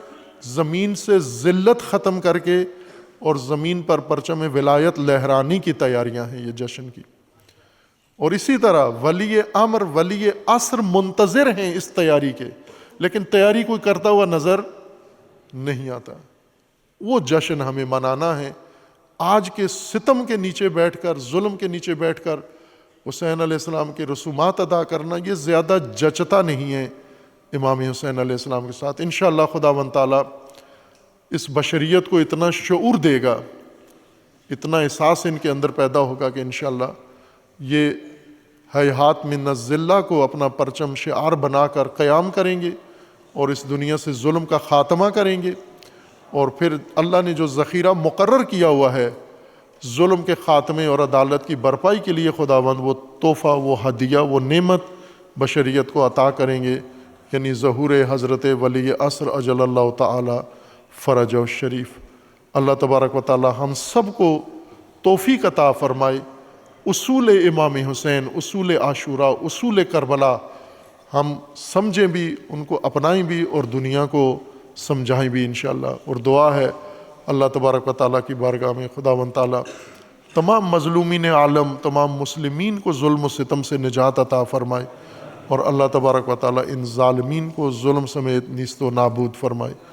زمین سے ذلت ختم کر کے اور زمین پر پرچم ولایت لہرانی کی تیاریاں ہیں یہ جشن کی۔ اور اسی طرح ولی امر ولی عصر منتظر ہیں اس تیاری کے، لیکن تیاری کوئی کرتا ہوا نظر نہیں آتا۔ وہ جشن ہمیں منانا ہے۔ آج کے ستم کے نیچے بیٹھ کر، ظلم کے نیچے بیٹھ کر حسین علیہ السلام کے رسومات ادا کرنا یہ زیادہ جچتا نہیں ہے امام حسین علیہ السلام کے ساتھ۔ انشاءاللہ خداوند تعالیٰ اس بشریت کو اتنا شعور دے گا، اتنا احساس ان کے اندر پیدا ہوگا کہ انشاءاللہ یہ ہیہات من الذلہ کو اپنا پرچم شعار بنا کر قیام کریں گے اور اس دنیا سے ظلم کا خاتمہ کریں گے، اور پھر اللہ نے جو ذخیرہ مقرر کیا ہوا ہے ظلم کے خاتمے اور عدالت کی برپائی کے لیے، خداوند وہ تحفہ، وہ ہدیہ، وہ نعمت بشریت کو عطا کریں گے، یعنی ظہور حضرت ولی عصر اجل اللہ تعالی فرج الشریف۔ اللہ تبارک و تعالی ہم سب کو توفیق عطا فرمائے، اصول امام حسین، اصول عاشورہ، اصول کربلا ہم سمجھیں بھی، ان کو اپنائیں بھی اور دنیا کو سمجھائیں بھی انشاءاللہ۔ اور دعا ہے اللہ تبارک و تعالیٰ کی بارگاہ میں خداوند تعالیٰ تمام مظلومین عالم، تمام مسلمین کو ظلم و ستم سے نجات عطا فرمائے، اور اللہ تبارک و تعالیٰ ان ظالمین کو ظلم سمیت نیست و نابود فرمائے۔